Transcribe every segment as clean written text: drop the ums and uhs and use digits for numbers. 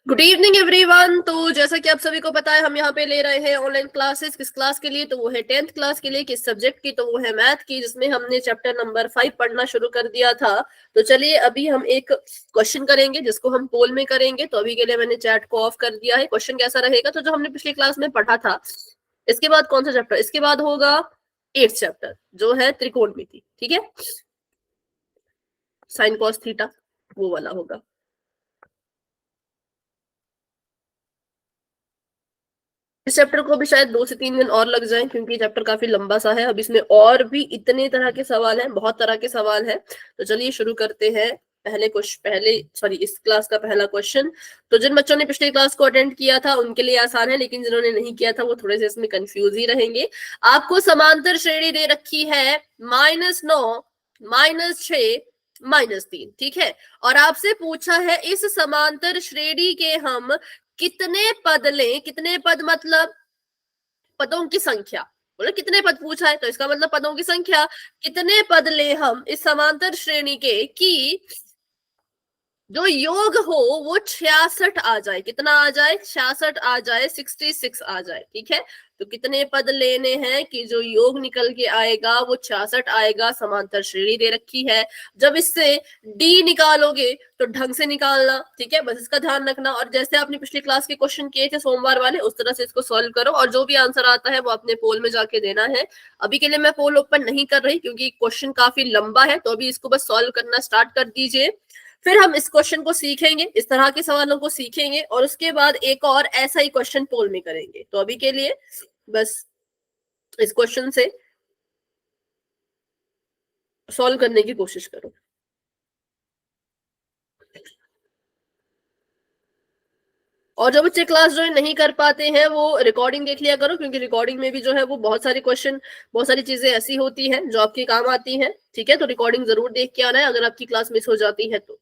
Good evening everyone. तो जैसा कि आप सभी को पता है, हम यहाँ पे ले रहे हैं ऑनलाइन क्लासेस। किस क्लास के लिए? तो वो है 10th क्लास के लिए। किस सब्जेक्ट की? तो वो है मैथ की, जिसमें हमने चैप्टर नंबर 5 पढ़ना शुरू कर दिया था। तो चलिए अभी हम एक क्वेश्चन करेंगे जिसको हम पोल में करेंगे। तो अभी के लिए मैंने चैट को ऑफ कर दिया है। क्वेश्चन कैसा रहेगा? तो जो हमने पिछली क्लास में पढ़ा था, इसके बाद कौन सा चैप्टर? इसके बाद होगा 8th चैप्टर, जो है त्रिकोणमिति। ठीक है, साइन कॉस थीटा, वो वाला होगा। इस चैप्टर को भी शायद 2 से 3 दिन और लग जाए, क्योंकि चैप्टर काफी लंबा सा है। अब इसमें और भी इतने तरह के सवाल हैं, बहुत तरह के सवाल हैं। तो चलिए शुरू करते हैं। इस क्लास का पहला क्वेश्चन। तो जिन बच्चों ने पिछली क्लास को अटेंड किया था उनके लिए आसान है, लेकिन जिन्होंने नहीं किया था वो थोड़े से इसमें कंफ्यूज ही रहेंगे। आपको समांतर श्रेणी दे रखी है -9, -6, -3। ठीक है, और आपसे पूछा है इस समांतर श्रेणी के हम कितने पद लें। कितने पद मतलब पदों की संख्या। बोले कितने पद पूछा है, तो इसका मतलब पदों की संख्या। कितने पद लें हम इस समांतर श्रेणी के कि जो योग हो वो 66 आ जाए। कितना आ जाए? 66 आ जाए, 66 आ जाए। ठीक है, तो कितने पद लेने हैं कि जो योग निकल के आएगा वो 66 आएगा। समांतर श्रेणी दे रखी है। जब इससे डी निकालोगे तो ढंग से निकालना। ठीक है, बस इसका ध्यान रखना। और जैसे आपने पिछली क्लास के क्वेश्चन किए थे सोमवार वाले, उस तरह से इसको सॉल्व करो, और जो भी आंसर आता है वो अपने पोल में जाके देना है। अभी के लिए मैं पोल ओपन नहीं कर रही, क्योंकि क्वेश्चन काफी लंबा है। तो अभी इसको बस सॉल्व करना स्टार्ट कर दीजिए। फिर हम इस क्वेश्चन को सीखेंगे, इस तरह के सवालों को सीखेंगे, और उसके बाद एक और ऐसा ही क्वेश्चन पोल में करेंगे। तो अभी के लिए बस इस क्वेश्चन से सॉल्व करने की कोशिश करो। और जो बच्चे क्लास ज्वाइन नहीं कर पाते हैं वो रिकॉर्डिंग देख लिया करो, क्योंकि रिकॉर्डिंग में भी जो है वो बहुत सारे क्वेश्चन, बहुत सारी चीजें ऐसी होती हैं जो आपके काम आती हैं। ठीक है, तो रिकॉर्डिंग जरूर देख के आना है अगर आपकी क्लास मिस हो जाती है तो।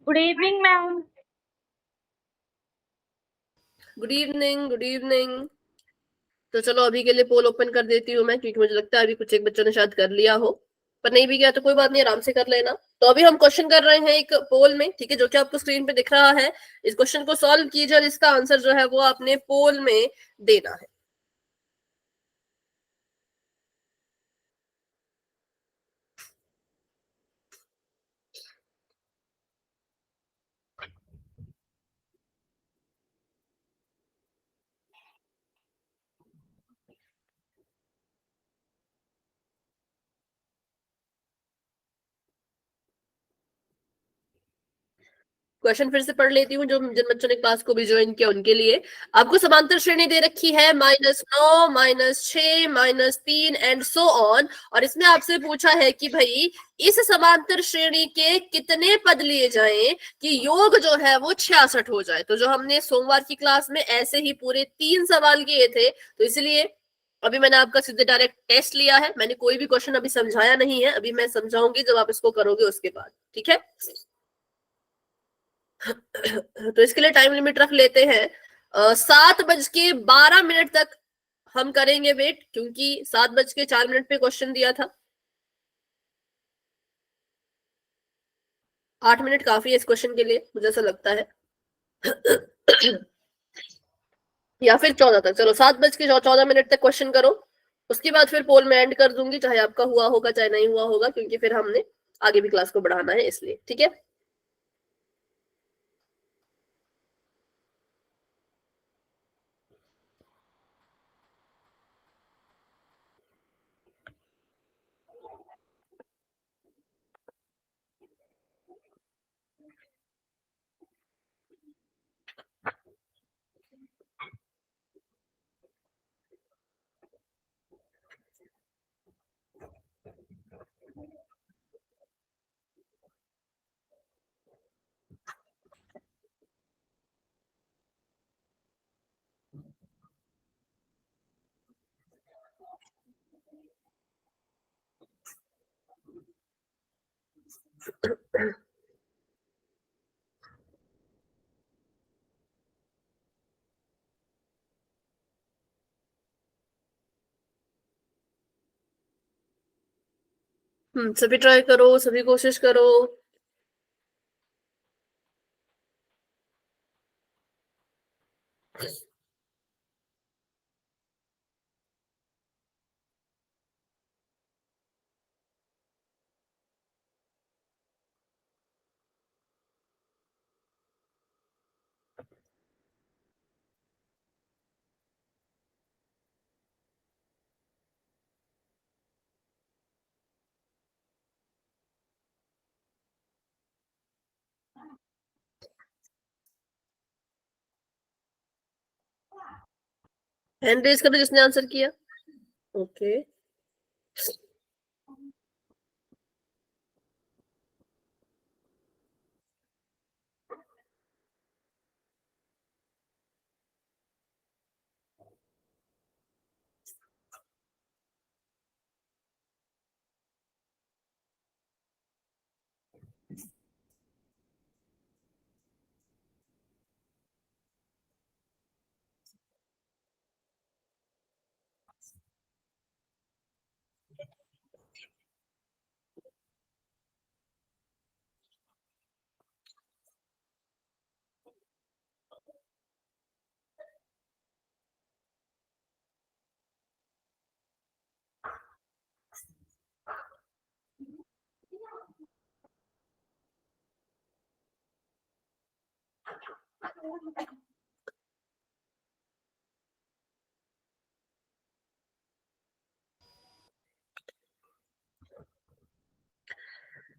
Good evening ma'am. Good evening, good evening. तो चलो अभी के लिए पोल ओपन कर देती हूँ मैं, क्योंकि मुझे लगता है अभी कुछ एक बच्चों ने शायद कर लिया हो, पर नहीं भी किया तो कोई बात नहीं, आराम से कर लेना। तो अभी हम क्वेश्चन कर रहे हैं एक पोल में। ठीक है, जो कि आपको स्क्रीन पे दिख रहा है। इस क्वेश्चन को सॉल्व कीजिए और इसका आंसर जो है वो आपने पोल में देना है। क्वेश्चन फिर से पढ़ लेती हूँ, जो जिन बच्चों ने क्लास को भी ज्वाइन किया उनके लिए। आपको समांतर श्रेणी दे रखी है -9, -6, -3 एंड सो ऑन। और इसमें आपसे पूछा है कि भाई इस समांतर श्रेणी के कितने पद लिए जाएं कि योग जो है वो 66 हो जाए। तो जो हमने सोमवार की क्लास में ऐसे ही पूरे 3 सवाल किए थे, तो इसलिए अभी मैंने आपका सीधे डायरेक्ट टेस्ट लिया है। मैंने कोई भी क्वेश्चन अभी समझाया नहीं है, अभी मैं समझाऊंगी जब आप इसको करोगे उसके बाद। ठीक है, तो इसके लिए टाइम लिमिट रख लेते हैं 7:12 तक हम करेंगे वेट, क्योंकि 7:04 पे क्वेश्चन दिया था। 8 मिनट काफी है इस क्वेश्चन के लिए, मुझे ऐसा लगता है। या फिर 14 तक, चलो 7:14 तक क्वेश्चन करो। उसके बाद फिर पोल में एंड कर दूंगी, चाहे आपका हुआ होगा चाहे नहीं हुआ होगा, क्योंकि फिर हमने आगे भी क्लास को बढ़ाना है इसलिए। ठीक है, सभी ट्राई करो, सभी कोशिश करो। 100 करो जिसने आंसर किया। ओके।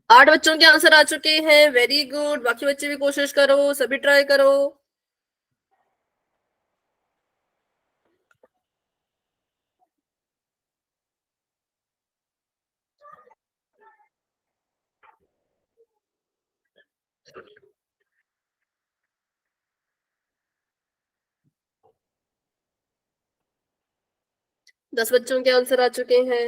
8 बच्चों के आंसर आ चुके हैं, वेरी गुड। बाकी बच्चे भी कोशिश करो, सभी ट्राई करो। 10 बच्चों के आंसर आ चुके हैं।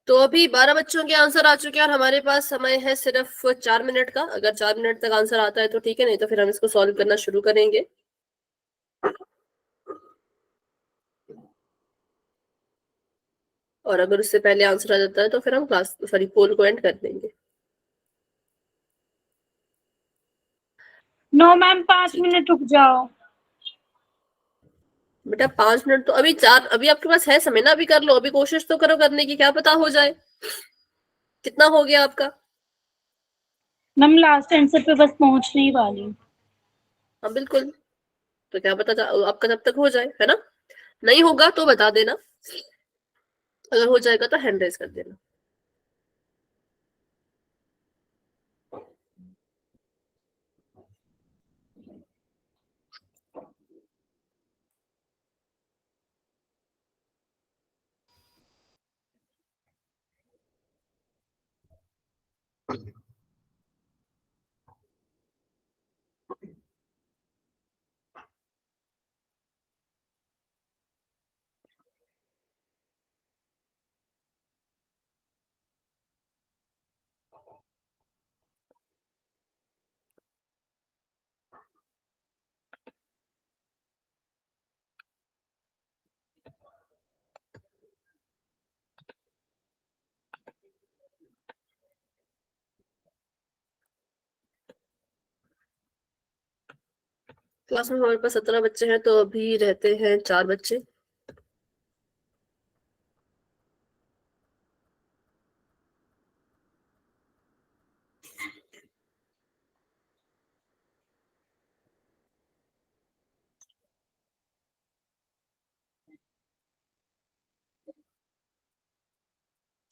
तो अभी 12 बच्चों के आंसर आ चुके हैं और हमारे पास समय है सिर्फ 4 मिनट का। अगर 4 मिनट तक आंसर आता है तो ठीक है, नहीं तो फिर हम इसको सॉल्व करना शुरू करेंगे। और अगर उससे पहले आंसर आ जाता है तो फिर हम क्लास सॉरी पोल को एंड कर देंगे। नो मैम 5 मिनट रुक जाओ। बेटा 5 मिनट तो अभी आपके पास है समय ना, अभी कर लो, अभी कोशिश तो करो करने की, क्या पता हो जाए। कितना हो गया आपका? मैम लास्ट आंसर पे बस पहुंचने ही वाली हूँ। हाँ बिल्कुल। तो क्या पता आपका जब तक हो जाए, है ना। नहीं होगा तो बता देना, अगर हो जाएगा तो हैंड रेज कर देना। क्लास में हमारे पास 17 बच्चे हैं, तो अभी रहते हैं 4 बच्चे।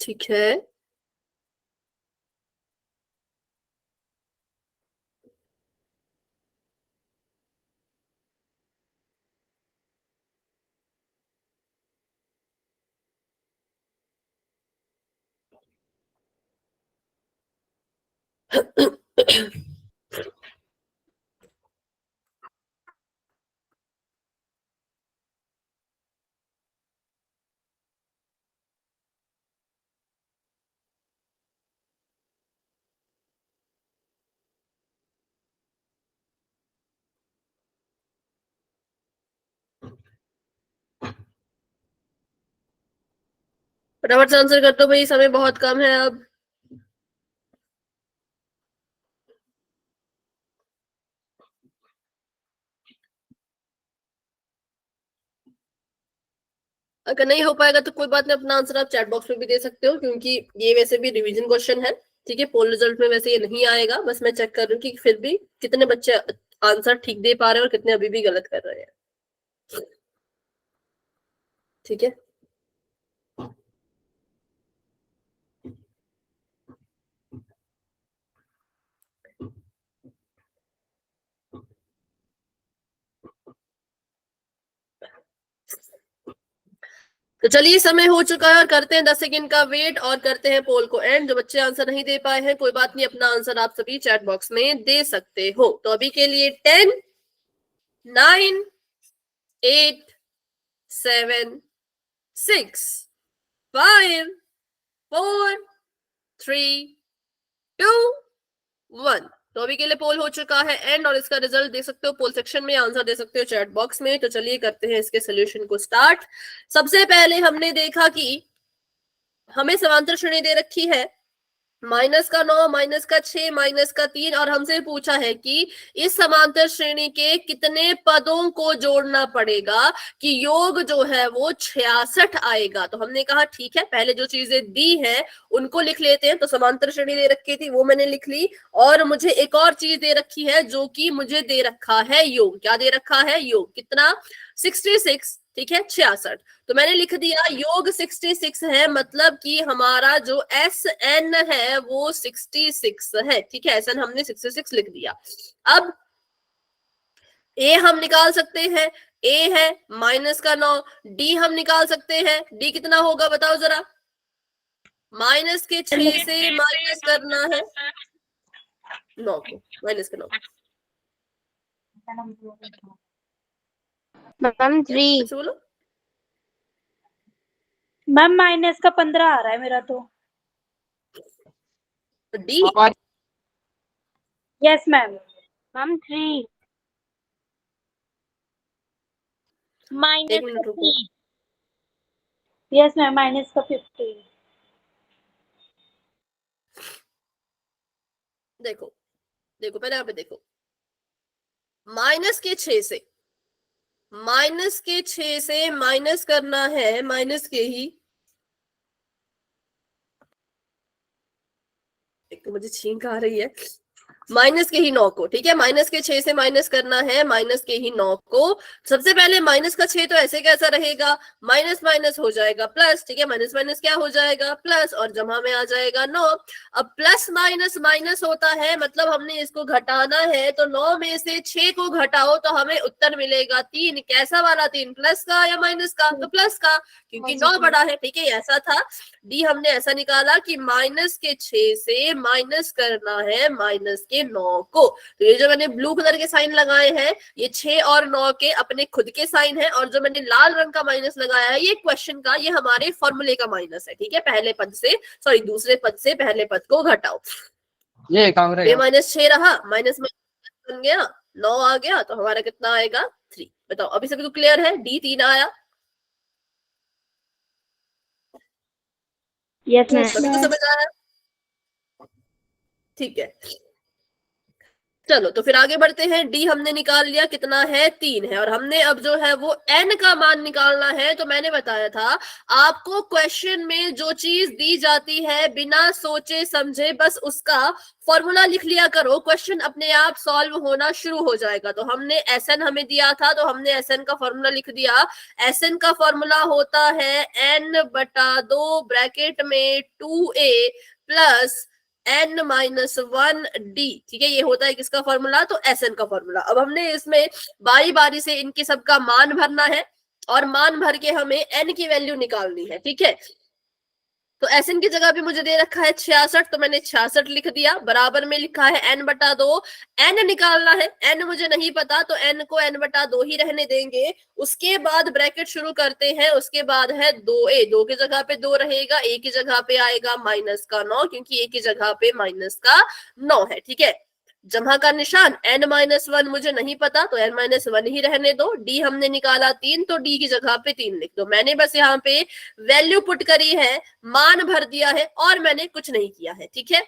ठीक है। फटाफट से आंसर कर दो भाई, समय बहुत कम है अब। अगर नहीं हो पाएगा तो कोई बात नहीं, अपना आंसर आप चैट बॉक्स में भी दे सकते हो, क्योंकि ये वैसे भी रिवीजन क्वेश्चन है। ठीक है, पोल रिजल्ट में वैसे ये नहीं आएगा, बस मैं चेक कर रही हूँ कि फिर भी कितने बच्चे आंसर ठीक दे पा रहे हैं और कितने अभी भी गलत कर रहे हैं। ठीक है, तो चलिए समय हो चुका है और करते हैं 10 सेकंड का वेट और करते हैं पोल को एंड। जो बच्चे आंसर नहीं दे पाए हैं कोई बात नहीं, अपना आंसर आप सभी चैट बॉक्स में दे सकते हो। तो अभी के लिए 10, 9, 8, 7, 6, 5, 4, 3, 2, 1। तो अभी के लिए पोल हो चुका है एंड, और इसका रिजल्ट देख सकते हो पोल सेक्शन में, आंसर दे सकते हो चैट बॉक्स में। तो चलिए करते हैं इसके सोल्यूशन को स्टार्ट। सबसे पहले हमने देखा कि हमें समांतर श्रेणी दे रखी है, माइनस का 9, माइनस का 6, माइनस का 3, और हमसे पूछा है कि इस समांतर श्रेणी के कितने पदों को जोड़ना पड़ेगा कि योग जो है वो 66 आएगा। तो हमने कहा ठीक है, पहले जो चीजें दी है उनको लिख लेते हैं। तो समांतर श्रेणी दे रखी थी वो मैंने लिख ली, और मुझे एक और चीज दे रखी है जो कि मुझे दे रखा है योग। क्या दे रखा है? योग। कितना? 66। ठीक है, 66। तो मैंने लिख दिया योग 66 है, मतलब कि हमारा जो एस एन है वो 66 है। ठीक है, एस एन हमने 66 लिख दिया। अब ए हम निकाल सकते हैं, ए है माइनस का 9। डी हम निकाल सकते हैं, डी कितना होगा बताओ जरा? माइनस के 6 से माइनस करना है 9 को, माइनस का 9। मैम 3। अच्छा बोलो। मैम माइनस का 15 आ रहा है मेरा तो। D yes ma'am. मैम 3 एक माइनस मिनट रुको। यस मैम, माइनस का 50। देखो देखो पहले यहाँ पे देखो, माइनस के 6 से, माइनस के 6 से माइनस करना है माइनस के ही, एक तो मुझे छींक आ रही है, माइनस के ही 9 को। ठीक है, माइनस के 6 से माइनस करना है माइनस के ही 9 को। सबसे पहले माइनस का 6 तो ऐसे कैसा रहेगा, माइनस माइनस हो जाएगा प्लस। ठीक है, माइनस माइनस क्या हो जाएगा? प्लस, और जमा में आ जाएगा 9। अब प्लस माइनस माइनस होता है, मतलब हमने इसको घटाना है, तो 9 में से 6 को घटाओ तो हमें उत्तर मिलेगा 3। कैसा वाला 3? प्लस का या माइनस का? तो प्लस का, क्योंकि 9 बड़ा है। ठीक है, ऐसा था। डी हमने ऐसा निकाला कि माइनस के 6 से माइनस करना है माइनस के 9 को। तो ये जो मैंने ब्लू कलर के साइन लगाए हैं ये 6 और 9 के अपने खुद के साइन है, और जो मैंने लाल रंग का माइनस लगाया है ये क्वेश्चन का, ये हमारे फॉर्मूले का माइनस है। ठीक है, पहले पद से, सॉरी दूसरे पद से पहले पद को घटाओ। ये काम ये माइनस 6 रहा, माइनस बन गया 9 आ गया, तो हमारा कितना आएगा? 3। बताओ अभी सभी को क्लियर है? डी 3 आया। Yes ma'am. सभी को समझ आ रहा है? ठीक है, चलो तो फिर आगे बढ़ते हैं। डी हमने निकाल लिया, कितना है? 3 है, और हमने अब जो है वो एन का मान निकालना है। तो मैंने बताया था आपको क्वेश्चन में जो चीज दी जाती है बिना सोचे समझे बस उसका फॉर्मूला लिख लिया करो, क्वेश्चन अपने आप सॉल्व होना शुरू हो जाएगा। तो हमने एस एन हमें दिया था, तो हमने एस एन का फॉर्मूला लिख दिया। एस एन का फॉर्मूला होता है n/2 ब्रैकेट में 2a प्लस n-1d। ठीक है, ये होता है किसका फॉर्मूला? तो एस एन का फॉर्मूला। अब हमने इसमें बारी बारी से इनके सबका मान भरना है, और मान भर के हमें n की वैल्यू निकालनी है। ठीक है, तो SN की जगह पे मुझे दे रखा है 66, तो मैंने 66 लिख दिया। बराबर में लिखा है n/2। n निकालना है, n मुझे नहीं पता, तो n को n/2 ही रहने देंगे। उसके बाद ब्रैकेट शुरू करते हैं। उसके बाद है 2a, 2 की जगह पे 2 रहेगा, a की जगह पे आएगा -9, क्योंकि a की जगह पे -9 है। ठीक है, जमा का निशान n-1 मुझे नहीं पता, तो n-1 ही रहने दो। d हमने निकाला 3, तो d की जगह पे 3 लिख दो। मैंने बस यहाँ पे वैल्यू पुट करी है, मान भर दिया है, और मैंने कुछ नहीं किया है। ठीक है,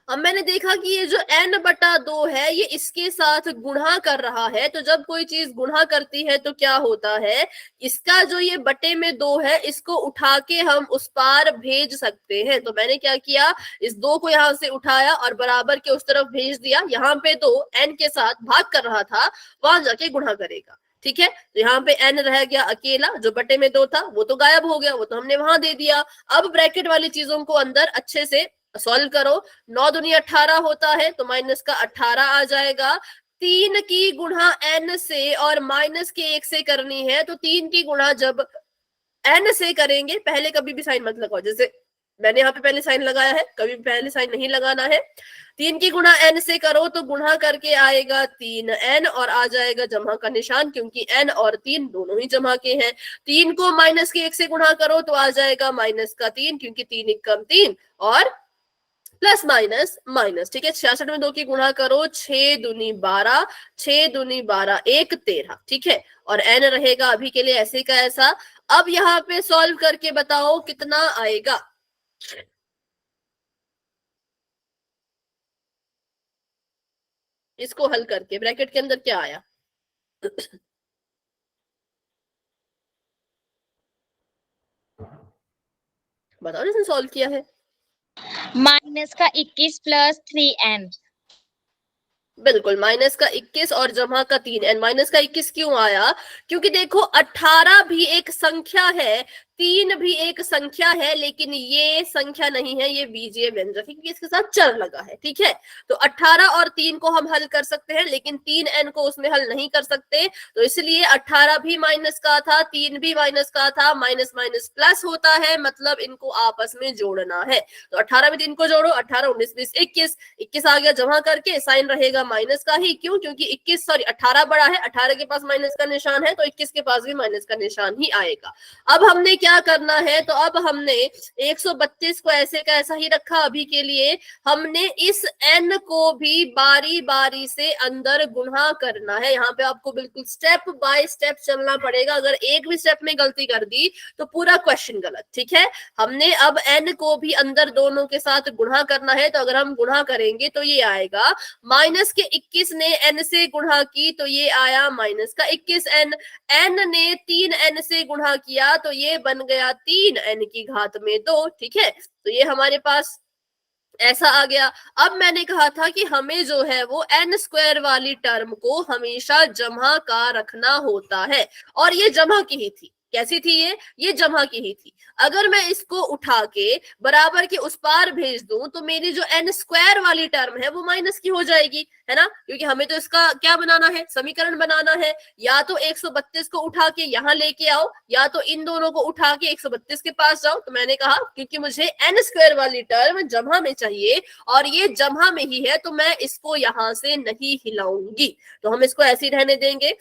अब मैंने देखा कि ये जो n/2 है ये इसके साथ गुणा कर रहा है। तो जब कोई चीज गुणा करती है तो क्या होता है, इसका जो ये बटे में 2 है इसको उठा के हम उस पार भेज सकते हैं। तो मैंने क्या किया, इस 2 को यहां से उठाया और बराबर के उस तरफ भेज दिया। यहाँ पे 2 n के साथ भाग कर रहा था, वहां जाके गुणा करेगा। ठीक है, तो यहाँ पे n रह गया अकेला, जो बटे में 2 था वो तो गायब हो गया, वो तो हमने वहां दे दिया। अब ब्रैकेट वाली चीजों को अंदर अच्छे से सॉल्व करो। 9 दूनी 18 होता है, तो माइनस का 18 आ जाएगा। 3 की गुणा n से और माइनस के 1 से करनी है, तो 3 की गुणा जब n से करेंगे, पहले कभी भी साइन मत लगाओ, जैसे मैंने यहाँ पे पहले साइन लगाया है, कभी भी पहले साइन नहीं लगाना है। 3 की गुणा n से करो तो गुणा करके आएगा 3n, और आ जाएगा जमा का निशान, क्योंकि n और 3 दोनों ही जमा के हैं। 3 को माइनस के 1 से गुणा करो तो आ जाएगा -3, क्योंकि 3 1 कम 3 और प्लस माइनस माइनस। ठीक है, 66 में 2 की गुणा करो, 6 दूनी 12, 6 दूनी 12 1 13। ठीक है, और n रहेगा अभी के लिए ऐसे का ऐसा। अब यहाँ पे सॉल्व करके बताओ कितना आएगा। इसको हल करके ब्रैकेट के अंदर क्या आया बताओ जिसने सॉल्व किया है। माइनस का 21 प्लस 3n। बिल्कुल, माइनस का 21 और जमा का 3n। माइनस का 21 क्यों आया, क्योंकि देखो 18 भी एक संख्या है, 3 भी एक संख्या है, लेकिन ये संख्या नहीं है, ये बीजीय व्यंजक है, क्योंकि इसके साथ चर लगा है। ठीक है, तो 18 और 3 को हम हल कर सकते हैं, लेकिन 3n को उसमें हल नहीं कर सकते। तो इसलिए 18 भी माइनस का था, 3 भी माइनस का था। माइनस माइनस प्लस होता है, मतलब इनको आपस में जोड़ना है। तो 18 में 3 को जोड़ो, 18 19 20 21, 21 आ गया, जमा करके साइन रहेगा माइनस का ही। क्यों, क्योंकि 18 बड़ा है, 18 के पास माइनस का निशान है, तो 21 के पास भी माइनस का निशान ही आएगा। अब हमने क्या करना है, तो अब हमने 132 को ऐसे का ऐसा ही रखा अभी के लिए। हमने इस n को भी बारी बारी से अंदर गुणा करना है। यहाँ पे आपको बिल्कुल स्टेप बाय स्टेप चलना पड़ेगा। अगर एक भी स्टेप में गलती कर दी तो पूरा क्वेश्चन गलत। ठीक है, हमने अब n को भी अंदर दोनों के साथ गुणा करना है। तो अगर हम गुणा करेंगे तो ये आएगा, माइनस के 21 ने n से गुणा की तो ये आया माइनस का 21n। n ने 3n से गुणा किया तो ये बन गया 3n की घात में 2। ठीक है, तो ये हमारे पास ऐसा आ गया। अब मैंने कहा था कि हमें जो है वो n² वाली टर्म को हमेशा जमा का रखना होता है, और ये जमा की ही थी। कैसी थी ये जमा की ही थी। अगर मैं इसको उठा के बराबर के उस पार भेज दूं तो मेरी जो n² वाली टर्म है वो माइनस की हो जाएगी, है ना, क्योंकि हमें तो इसका क्या बनाना है, समीकरण बनाना है। या तो 132 को उठा के यहाँ लेके आओ, या तो इन दोनों को उठा के 132 के पास जाओ। तो मैंने कहा क्योंकि मुझे n² वाली टर्म जमा में चाहिए और ये जमा में ही है, तो मैं इसको यहां से नहीं हिलाऊंगी। तो हम इसको ऐसे ही रहने देंगे,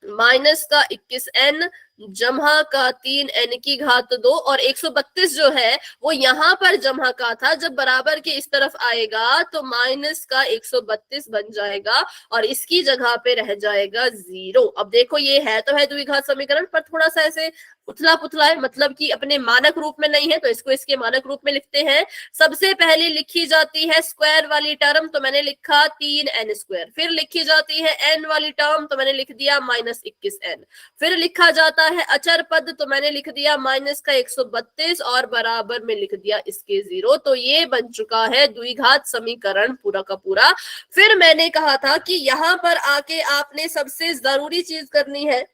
माइनस का 21n जमा का 3n की घात 2, और 132 जो है वो यहां पर जमा का था, जब बराबर के इस तरफ आएगा तो माइनस का 132 बन जाएगा और इसकी जगह पे रह जाएगा 0। अब देखो ये है तो है द्विघात समीकरण, पर थोड़ा सा ऐसे उथला पुथला है, मतलब कि अपने मानक रूप में नहीं है, तो इसको इसके मानक रूप में लिखते हैं। सबसे पहले लिखी जाती है स्क्वायर वाली टर्म, तो मैंने लिखा 3n²। फिर लिखी जाती है n वाली टर्म, तो मैंने लिख दिया -21n। फिर लिखा जाता है अचर पद, तो मैंने लिख दिया माइनस का 132 और बराबर में लिख दिया इसके 0। तो ये बन चुका है द्विघात समीकरण पूरा का पूरा। फिर मैंने कहा था कि यहां पर आके आपने सबसे जरूरी चीज करनी है,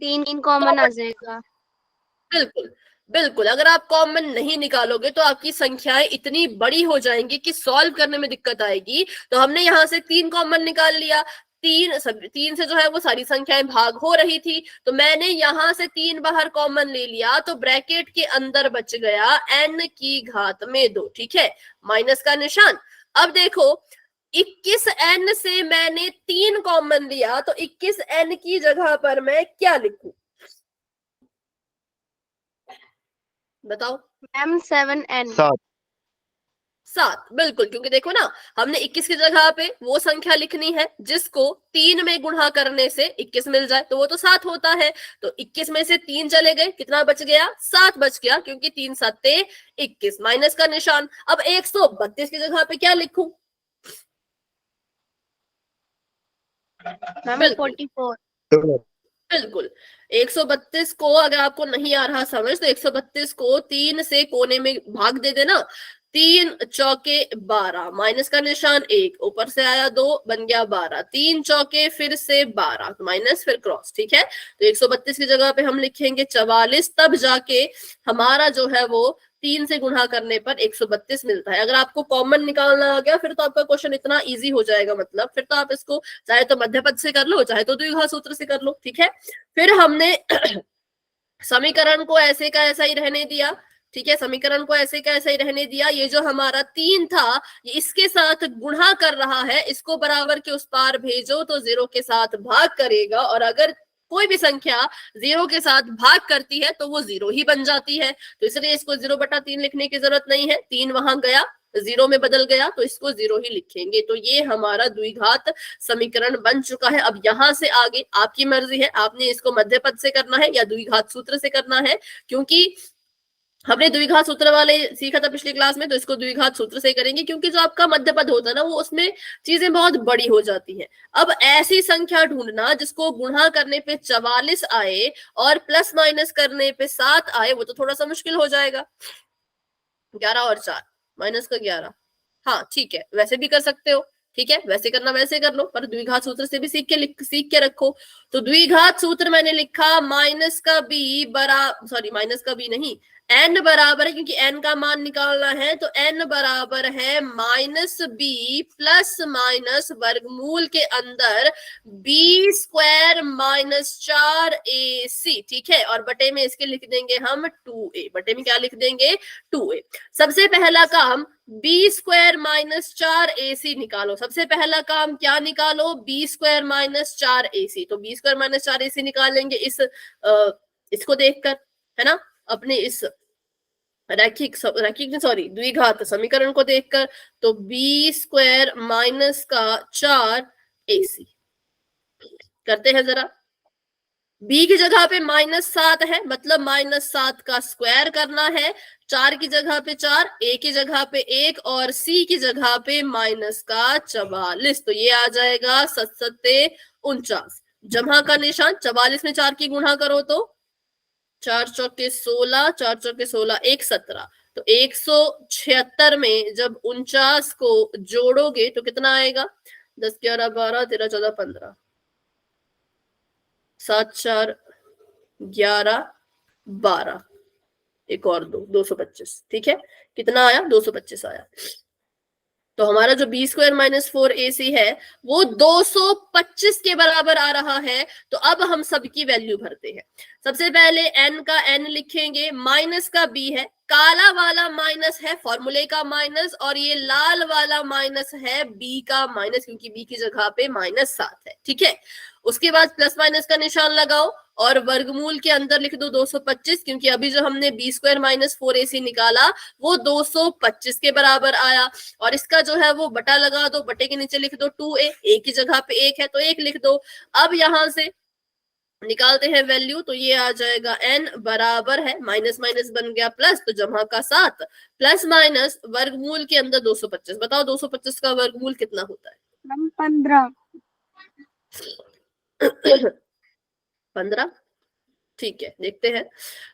3 कॉमन आ जाएगा। बिल्कुल बिल्कुल, अगर आप कॉमन नहीं निकालोगे तो आपकी संख्याएं इतनी बड़ी हो जाएंगी कि सॉल्व करने में दिक्कत आएगी। तो हमने यहां से 3 कॉमन निकाल लिया। तीन से जो है वो सारी संख्याएं भाग हो रही थी, तो मैंने यहां से 3 बाहर कॉमन ले लिया, तो ब्रैकेट के अंदर बच गया n की घात में 2। ठीक है, माइनस का निशान। अब देखो 21n से मैंने 3 कॉमन लिया, तो 21n की जगह पर मैं क्या लिखूं, बताओ। Ma'am 7n। 7, बिल्कुल, क्योंकि देखो ना, हमने 21 की जगह पे वो संख्या लिखनी है जिसको 3 में गुणा करने से 21 मिल जाए, तो वो तो 7 होता है। तो 21 में से 3 चले गए, कितना बच गया, 7 बच गया, क्योंकि 3 7 21, माइनस का निशान। अब 132 की जगह पे क्या लिखूं, मैम बिल्कुल 44। बिल्कुल 132 को अगर आपको नहीं आ रहा समझ, तो 132 को 3 से कोने में भाग दे देना। 3 चौके 12, माइनस का निशान 1, ऊपर से आया 2, बन गया 12, 3 चौके फिर से 12, माइनस फिर क्रॉस। ठीक है, तो 132 की जगह पे हम लिखेंगे 44, तब जाके हमारा जो है वो 3 से गुणा करने पर 132 मिलता है। अगर आपको कॉमन निकालना आ गया फिर तो आपका क्वेश्चन इतना इजी हो जाएगा, मतलब फिर तो आप इसको चाहे तो मध्य पद से कर लो, चाहे तो द्विघात सूत्र से कर लो। ठीक है, फिर हमने समीकरण को ऐसे का ऐसा ही रहने दिया। ठीक है, समीकरण को ऐसे का ऐसा ही रहने दिया। ये जो हमारा 3 था, ये इसके साथ गुणा कर रहा है, इसको बराबर के उस पार भेजो तो 0 के साथ भाग करेगा, और अगर कोई भी संख्या 0 के साथ भाग करती है तो वो 0 ही बन जाती है। तो इसलिए इसको 0/3 लिखने की जरूरत नहीं है, 3 वहां गया, 0 में बदल गया, तो इसको 0 ही लिखेंगे। तो ये हमारा द्विघात समीकरण बन चुका है। अब यहां से आगे आपकी मर्जी है, आपने इसको मध्य पद से करना है या द्विघात सूत्र से करना है, क्योंकि हमने द्विघात सूत्र वाले सीखा था पिछली क्लास में, तो इसको द्विघात सूत्र से करेंगे, क्योंकि जो आपका मध्य पद होता है ना, वो उसमें चीजें बहुत बड़ी हो जाती हैं। अब ऐसी संख्या ढूंढना जिसको गुणा करने पे 44 आए और प्लस माइनस करने पे 7 आए, वो तो थोड़ा सा मुश्किल हो जाएगा। 11 और 4, माइनस का 11, हाँ ठीक है, वैसे भी कर सकते हो। ठीक है, वैसे करना वैसे कर लो, पर द्विघात सूत्र से भी सीख के रखो। तो द्विघात सूत्र मैंने लिखा माइनस का बी माइनस का बी नहीं, n बराबर है, क्योंकि n का मान निकालना है, तो n बराबर है माइनस बी प्लस माइनस वर्गमूल के अंदर बी स्क्वायर माइनस 4ac। ठीक है, और बटे में इसके लिख देंगे हम 2a, बटे में क्या लिख देंगे, 2a। सबसे पहला काम बी स्क्वायर माइनस 4ac निकालो। सबसे पहला काम क्या निकालो, बी स्क्वायर माइनस 4ac। तो बी स्क्वायर माइनस 4ac निकालेंगे इसको देखकर, है ना, अपने इस द्विघात समीकरण को देखकर। तो बी स्क्वायर माइनस का 4ac करते हैं जरा। b की जगह पे -7 है, मतलब -7 का स्क्वायर करना है। 4 की जगह पे 4, a की जगह पे 1 और c की जगह पे माइनस का 44। तो ये आ जाएगा 7 7 49, जमा का निशान। 44 में 4 की गुणा करो तो 4 चौके 16, 4 चौके 16, 1 17। तो 176 में जब 49 को जोड़ोगे तो कितना आएगा, 10 11 12 13 14 15, 7 4 11 12, एक और 225। ठीक है, कितना आया, 225 आया। तो हमारा जो बी स्क्वायर माइनस 4ac है वो 225 के बराबर आ रहा है। तो अब हम सबकी वैल्यू भरते हैं। सबसे पहले n का n लिखेंगे, माइनस का b है, काला वाला माइनस है फॉर्मूले का माइनस, और ये लाल वाला माइनस है b का माइनस, क्योंकि b की जगह पे -7 है। ठीक है, उसके बाद प्लस माइनस का निशान लगाओ और वर्गमूल के अंदर लिख दो 225, क्योंकि अभी जो हमने बी स्क्वायर माइनस 4ac निकाला वो 225 के बराबर आया। और इसका जो है वो बटा लगा दो, बटे के नीचे लिख दो 2a, a की जगह पे 1 है तो 1 लिख दो। अब यहां से निकालते हैं वैल्यू, तो ये आ जाएगा n बराबर है, माइनस माइनस बन गया प्लस, तो जमा का 7 प्लस माइनस वर्गमूल के अंदर 225। बताओ 225 का वर्गमूल कितना होता है, 15। 15। ठीक है, देखते हैं।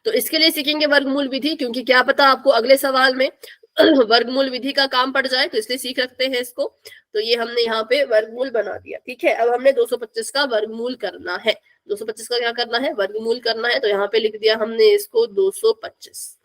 तो इसके लिए सीखेंगे वर्गमूल विधि, क्योंकि क्या पता आपको अगले सवाल में वर्गमूल विधि का काम पड़ जाए, तो इसलिए सीख रखते हैं इसको। तो ये हमने यहाँ पे वर्गमूल बना दिया। ठीक है, अब हमने 225 का वर्गमूल करना है। 225 का क्या करना है, वर्गमूल करना है। तो यहाँ पे लिख दिया हमने इसको 225।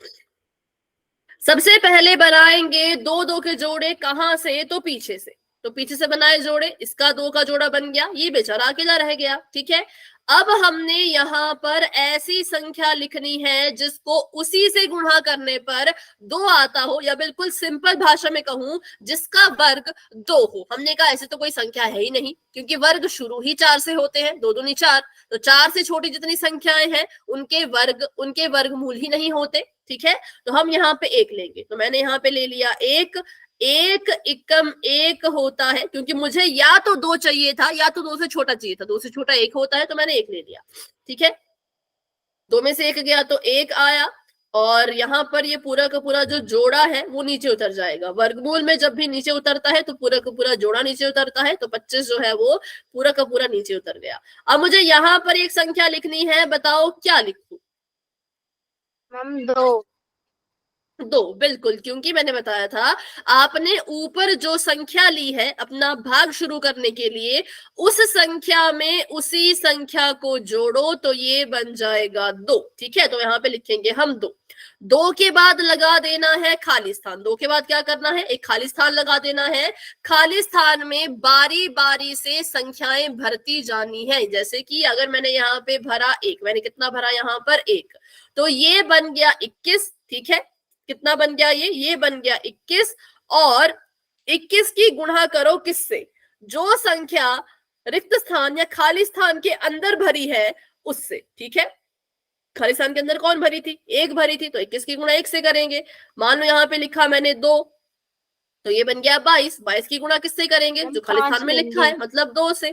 सबसे पहले बनाएंगे 2 2 के जोड़े, कहां से, तो पीछे से। तो पीछे से बनाए जोड़े, इसका 2 का जोड़ा बन गया, ये बेचारा अकेला रह गया। ठीक है, अब हमने यहाँ पर ऐसी संख्या लिखनी है जिसको उसी से गुणा करने पर 2 आता हो, या बिल्कुल सिंपल भाषा में कहूं जिसका वर्ग 2 हो। हमने कहा ऐसे तो कोई संख्या है ही नहीं, क्योंकि वर्ग शुरू ही 4 से होते हैं, 2 दूनी 4, तो 4 से छोटी जितनी संख्याएं हैं उनके वर्गमूल ही नहीं होते। ठीक है, तो हम यहाँ पे 1 लेंगे, तो मैंने यहाँ पे ले लिया 1, 1 एकम 1 होता है, क्योंकि मुझे या तो 2 चाहिए था या तो 2 से छोटा चाहिए था, 2 से छोटा 1 होता है, तो मैंने 1 ले लिया। ठीक है, 2 में से 1 गया तो 1 आया, और यहाँ पर ये पूरा का पूरा जो जोड़ा है वो नीचे उतर जाएगा। वर्गमूल में जब भी नीचे उतरता है तो पूरा का पूरा जोड़ा नीचे उतरता है, तो 25 जो है वो पूरा का पूरा नीचे उतर गया। अब मुझे यहाँ पर एक संख्या लिखनी है, बताओ क्या लिखूं? मैम 2। 2, बिल्कुल, क्योंकि मैंने बताया था आपने ऊपर जो संख्या ली है अपना भाग शुरू करने के लिए, उस संख्या में उसी संख्या को जोड़ो तो ये बन जाएगा 2। ठीक है, तो यहाँ पे लिखेंगे हम 2। 2 के बाद लगा देना है खाली स्थान। 2 के बाद क्या करना है? एक खाली स्थान लगा देना है। खाली स्थान में बारी बारी से संख्याएं भरती जानी है। जैसे कि अगर मैंने यहाँ पे भरा 1, मैंने कितना भरा यहाँ पर 1, तो ये बन गया 21। ठीक है, कितना बन गया? ये बन गया 21, और 21 की गुणा करो किससे? जो संख्या रिक्त स्थान या खाली स्थान के अंदर भरी है उससे। ठीक है, खाली स्थान के अंदर कौन भरी थी? 1 भरी थी, तो 21 की गुणा 1 से करेंगे। मान लो यहाँ पे लिखा मैंने 2, तो ये बन गया 22। 22 की गुणा किससे करेंगे? जो खाली स्थान में लिखा है, मतलब 2 से।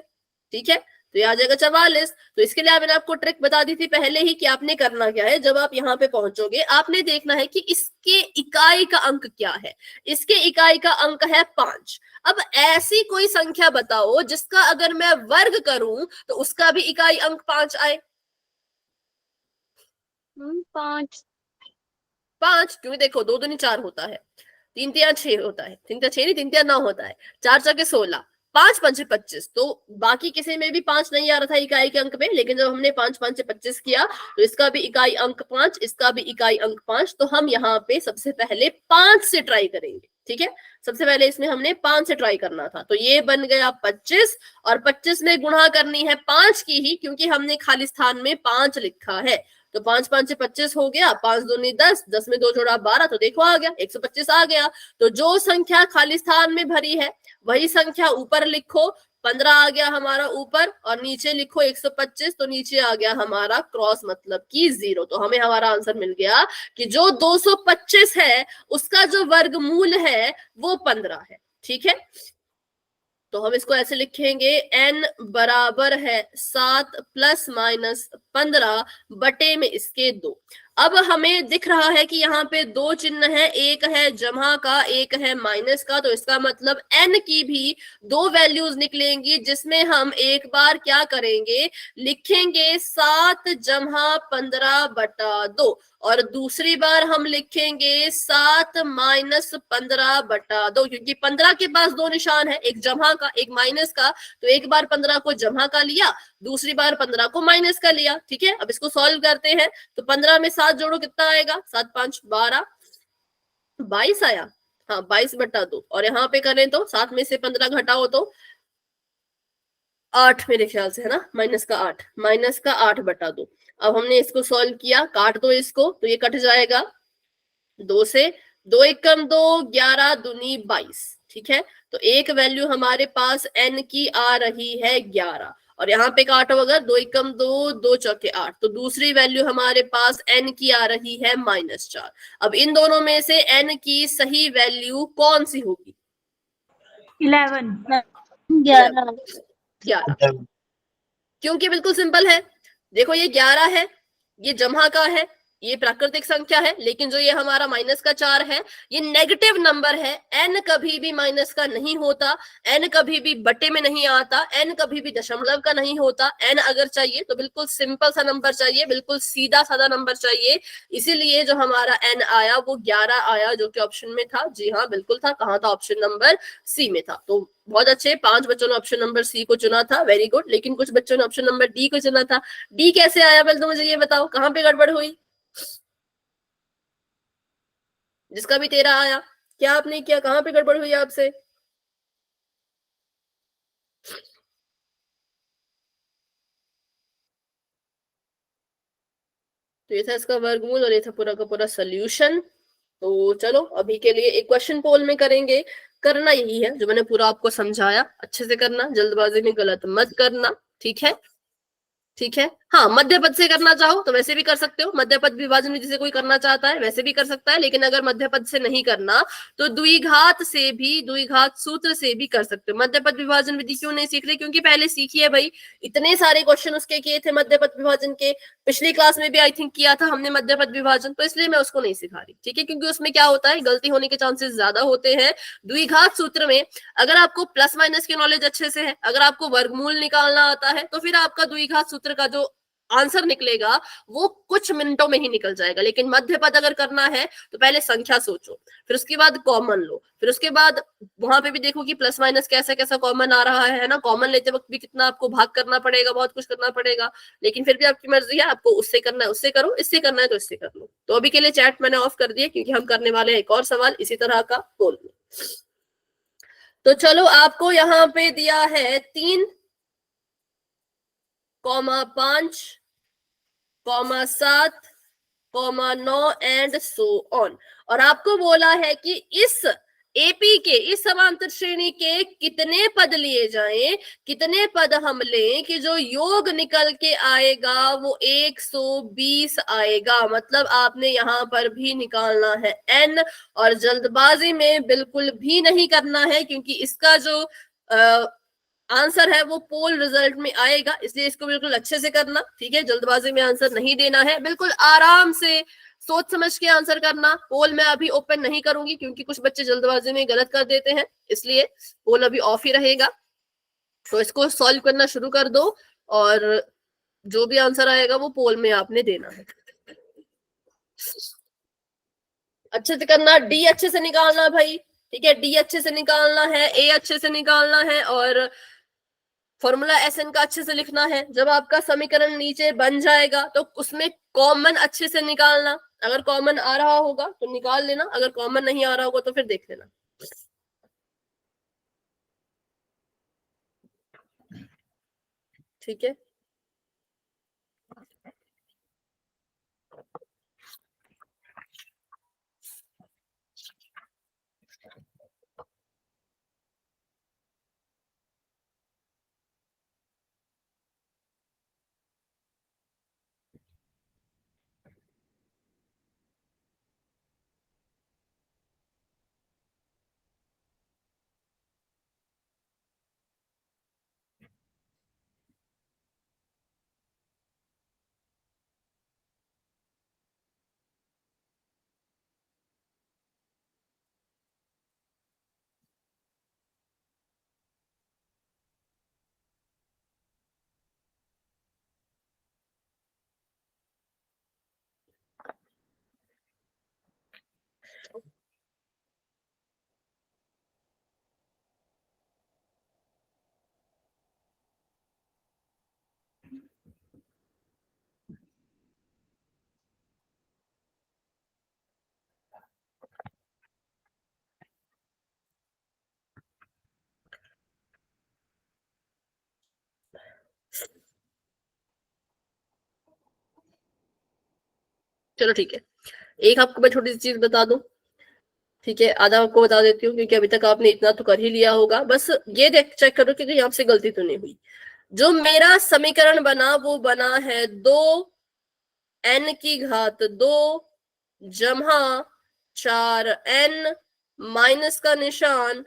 ठीक है, तो ये आ जाएगा 44। तो इसके लिए मैंने आपको ट्रिक बता दी थी पहले ही कि आपने करना क्या है। जब आप यहाँ पे पहुंचोगे आपने देखना है कि इसके इकाई का अंक क्या है। इसके इकाई का अंक है 5। अब ऐसी कोई संख्या बताओ जिसका अगर मैं वर्ग करूं तो उसका भी इकाई अंक 5 आए। 5। 5, क्योंकि देखो 2 दूनी 4 होता है, 3 तिया 6 होता है, 3 तिया 6 नहीं, 3 तिया 9 होता है, 4 चौके 16, 5 पंचे 25। तो बाकी किसी में भी 5 नहीं आ रहा था इकाई के अंक में, लेकिन जब हमने 5 पंचे 25 किया तो इसका भी इकाई अंक 5, इसका भी इकाई अंक 5। तो हम यहाँ पे सबसे पहले 5 से ट्राई करेंगे। ठीक है, सबसे पहले इसमें हमने 5 से ट्राई करना था, तो ये बन गया 25, और 25 में गुणा करनी है 5 की ही, क्योंकि हमने खाली स्थान में 5 लिखा है। तो 5 5 25 हो गया, 5 दूनी 10, 10 में 2 जोड़ा 12, तो देखो आ गया 125 आ गया। तो जो संख्या खाली स्थान में भरी है वही संख्या ऊपर लिखो, 15 आ गया हमारा ऊपर, और नीचे लिखो 125, तो नीचे आ गया हमारा क्रॉस, मतलब कि 0। तो हमें हमारा आंसर मिल गया कि जो 225 है उसका जो वर्गमूल है वो 15 है। ठीक है, तो हम इसको ऐसे लिखेंगे, n बराबर है 7 ± 15 बटे में इसके 2। अब हमें दिख रहा है कि यहाँ पे 2 चिन्ह है, एक है जमा का, एक है माइनस का। तो इसका मतलब n की भी 2 वैल्यूज निकलेंगी, जिसमें हम एक बार क्या करेंगे, लिखेंगे 7 जमा 15 बटा 2, और दूसरी बार हम लिखेंगे 7 - 15 बटा 2, क्योंकि 15 के पास 2 निशान है, एक जमा का एक माइनस का। तो एक बार 15 को जमा का लिया, दूसरी बार 15 को माइनस का लिया। ठीक है, अब इसको सॉल्व करते हैं, तो 15 में 7 जोड़ो, कितना आएगा? 7 5 12, 22 आया। हाँ, 22 बटा 2, और यहाँ पे करें तो 7 में से 15 घटाओ तो 8 मेरे ख्याल से, है ना, -8, -8 बटा 2। अब हमने इसको सॉल्व किया, काट दो इसको, तो ये कट जाएगा 2 से, 2 एकम 2, 11 दूनी 22। ठीक है, तो एक वैल्यू हमारे पास n की आ रही है 11, और यहाँ पे काटो अगर, 2 एकम 2, 2 चौके 8, तो दूसरी वैल्यू हमारे पास n की आ रही है -4। अब इन दोनों में से n की सही वैल्यू कौन सी होगी? 11। 11, क्योंकि बिल्कुल सिंपल है। देखो ये 11 है, ये जमा का है, ये प्राकृतिक संख्या है, लेकिन जो ये हमारा -4 है ये नेगेटिव नंबर है। n कभी भी माइनस का नहीं होता, n कभी भी बटे में नहीं आता, n कभी भी दशमलव का नहीं होता। n अगर चाहिए तो बिल्कुल सिंपल सा नंबर चाहिए, बिल्कुल सीधा साधा नंबर चाहिए। इसीलिए जो हमारा n आया वो 11 आया, जो कि ऑप्शन में था। जी हाँ, बिल्कुल था। कहाँ था? ऑप्शन नंबर सी में था। तो बहुत अच्छे, 5 बच्चों ने ऑप्शन नंबर सी को चुना था, वेरी गुड। लेकिन कुछ बच्चों ने ऑप्शन नंबर डी को चुना था। डी कैसे आया? पहले तो मुझे ये बताओ, कहाँ पे गड़बड़ हुई? जिसका भी 13 आया, क्या आपने किया? कहाँ पे गड़बड़ हुई आपसे? तो ये था इसका वर्गमूल और ये था पूरा का पूरा सोल्यूशन। तो चलो अभी के लिए एक क्वेश्चन पोल में करेंगे। करना यही है जो मैंने पूरा आपको समझाया, अच्छे से करना, जल्दबाजी में गलत मत करना, ठीक है? ठीक है। हाँ, मध्य पद से करना चाहो तो वैसे भी कर सकते हो, मध्य पद विभाजन विधि से कोई करना चाहता है वैसे भी कर सकता है, लेकिन अगर मध्य पद से नहीं करना तो द्विघात से भी, द्विघात सूत्र से भी कर सकते हो। मध्य पद विभाजन विधि क्यों नहीं सीख रहे? क्योंकि पहले सीखी है भाई, इतने सारे क्वेश्चन उसके किए थे मध्य पद विभाजन के, पिछली क्लास में भी आई थिंक किया था हमने मध्य पद विभाजन, तो इसलिए मैं उसको नहीं सिखा रही, ठीक है? क्योंकि उसमें क्या होता है, गलती होने के चांसेस ज्यादा होते हैं। द्विघात सूत्र में अगर आपको प्लस माइनस की नॉलेज अच्छे से है, अगर आपको वर्गमूल निकालना आता है, तो फिर आपका द्विघात सूत्र का जो आंसर निकलेगा वो कुछ मिनटों में ही निकल जाएगा। लेकिन मध्य पद अगर करना है तो पहले संख्या सोचो, फिर उसके बाद कॉमन लो, फिर उसके बाद वहां पे भी देखो कि प्लस माइनस कैसा कैसा कॉमन आ रहा है ना। कॉमन लेते वक्त भी कितना आपको भाग करना पड़ेगा, बहुत कुछ करना पड़ेगा, लेकिन फिर भी आपकी मर्जी है, आपको उससे करना है उससे करो, इससे करना है तो इससे कर लो। तो अभी के लिए चैट मैंने ऑफ कर दिया क्योंकि हम करने वाले हैं एक और सवाल इसी तरह का बोल लो। तो चलो आपको यहाँ पे दिया है 3,5, 7, 9 एंड सो ऑन, और आपको बोला है कि इस एपी के, इस समांतर श्रेणी के कितने पद लिए जाएं, कितने पद हम लें कि जो योग निकल के आएगा वो 120 आएगा। मतलब आपने यहां पर भी निकालना है n, और जल्दबाजी में बिल्कुल भी नहीं करना है क्योंकि इसका जो आंसर है वो पोल रिजल्ट में आएगा, इसलिए इसको बिल्कुल अच्छे से करना, ठीक है? जल्दबाजी में आंसर नहीं देना है, बिल्कुल आराम से सोच समझ के आंसर करना। पोल मैं अभी ओपन नहीं करूंगी क्योंकि कुछ बच्चे जल्दबाजी में गलत कर देते हैं, इसलिए पोल अभी ऑफ ही रहेगा। तो इसको सॉल्व करना शुरू कर दो और जो भी आंसर आएगा वो पोल में आपने देना है। अच्छे से करना, डी अच्छे से निकालना भाई, ठीक है? डी अच्छे से निकालना है, ए अच्छे से निकालना है, और फॉर्मूला एसएन का अच्छे से लिखना है। जब आपका समीकरण नीचे बन जाएगा तो उसमें कॉमन अच्छे से निकालना, अगर कॉमन आ रहा होगा तो निकाल लेना, अगर कॉमन नहीं आ रहा होगा तो फिर देख लेना, ठीक है? चलो ठीक है, एक आपको मैं छोटी सी चीज बता दूं, ठीक है? आधा आपको बता देती हूँ क्योंकि अभी तक आपने इतना तो कर ही लिया होगा। बस ये देख चेक करो कि कहीं आपसे गलती तो नहीं हुई। जो मेरा समीकरण बना वो बना है 2n⁻2 जमा 4n माइनस का निशान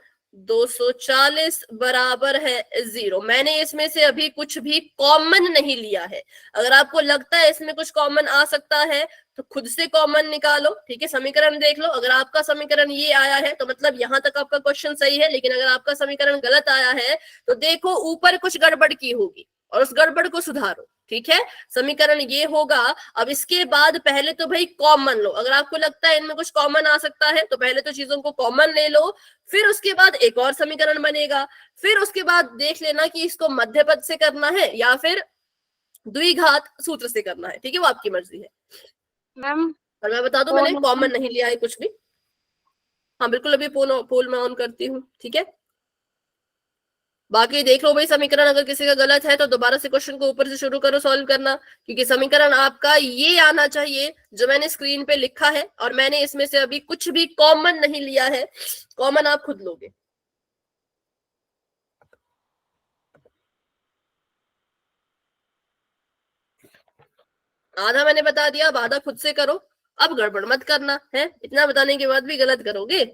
240 बराबर है 0। मैंने इसमें से अभी कुछ भी कॉमन नहीं लिया है। अगर आपको लगता है इसमें कुछ कॉमन आ सकता है तो खुद से कॉमन निकालो, ठीक है? समीकरण देख लो, अगर आपका समीकरण ये आया है तो मतलब यहां तक आपका क्वेश्चन सही है, लेकिन अगर आपका समीकरण गलत आया है तो देखो ऊपर कुछ गड़बड़ की होगी और उस गड़बड़ को सुधारो, ठीक है? समीकरण ये होगा। अब इसके बाद पहले तो भाई कॉमन लो, अगर आपको लगता है इनमें कुछ कॉमन आ सकता है तो पहले तो चीजों को कॉमन ले लो, फिर उसके बाद एक और समीकरण बनेगा, फिर उसके बाद देख लेना कि इसको मध्य पद से करना है या फिर द्विघात सूत्र से करना है, ठीक है? वो आपकी मर्जी है। मैम और मैं बता दूं मैंने कॉमन नहीं लिया है कुछ भी। हाँ बिल्कुल, अभी पोल मैं ऑन करती हूँ, ठीक है? बाकी देख लो भाई समीकरण, अगर किसी का गलत है तो दोबारा से क्वेश्चन को ऊपर से शुरू करो सॉल्व करना, क्योंकि समीकरण आपका ये आना चाहिए जो मैंने स्क्रीन पे लिखा है, और मैंने इसमें से अभी कुछ भी कॉमन नहीं लिया है, कॉमन आप खुद लोगे। आधा मैंने बता दिया, अब आधा खुद से करो। अब गड़बड़ मत करना है, इतना बताने के बाद भी गलत करोगे,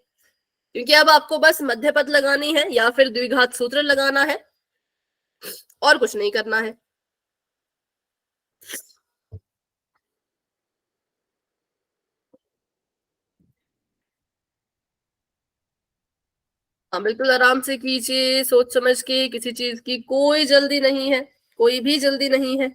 क्योंकि अब आपको बस मध्य पद लगानी है या फिर द्विघात सूत्र लगाना है, और कुछ नहीं करना है। हाँ बिल्कुल आराम से कीजिए, सोच समझ के, किसी चीज की कोई जल्दी नहीं है, कोई भी जल्दी नहीं है।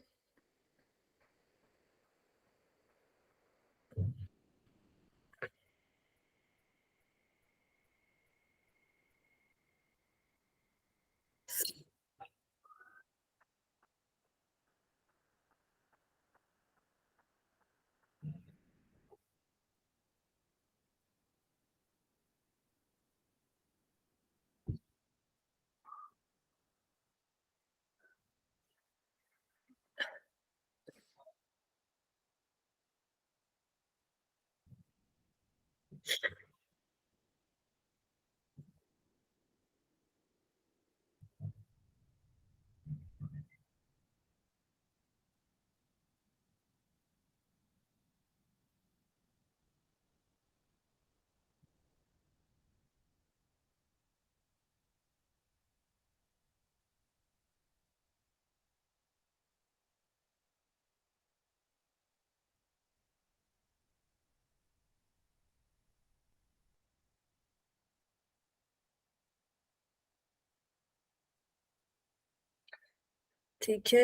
ठीक है।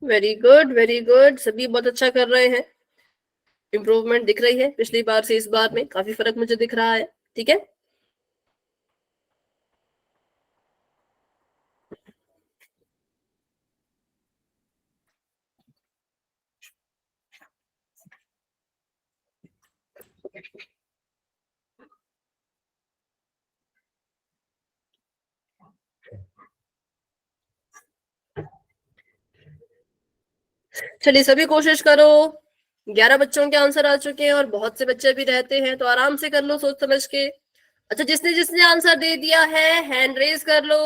वेरी गुड वेरी गुड, सभी बहुत अच्छा कर रहे हैं। इम्प्रूवमेंट दिख रही है पिछली बार से इस बार में, काफी फर्क मुझे दिख रहा है। ठीक है, चलिए सभी कोशिश करो। 11 बच्चों के आंसर आ चुके हैं और बहुत से बच्चे भी रहते हैं, तो आराम से कर लो सोच समझ के। अच्छा, जिसने जिसने आंसर दे दिया है हैंड रेज कर लो।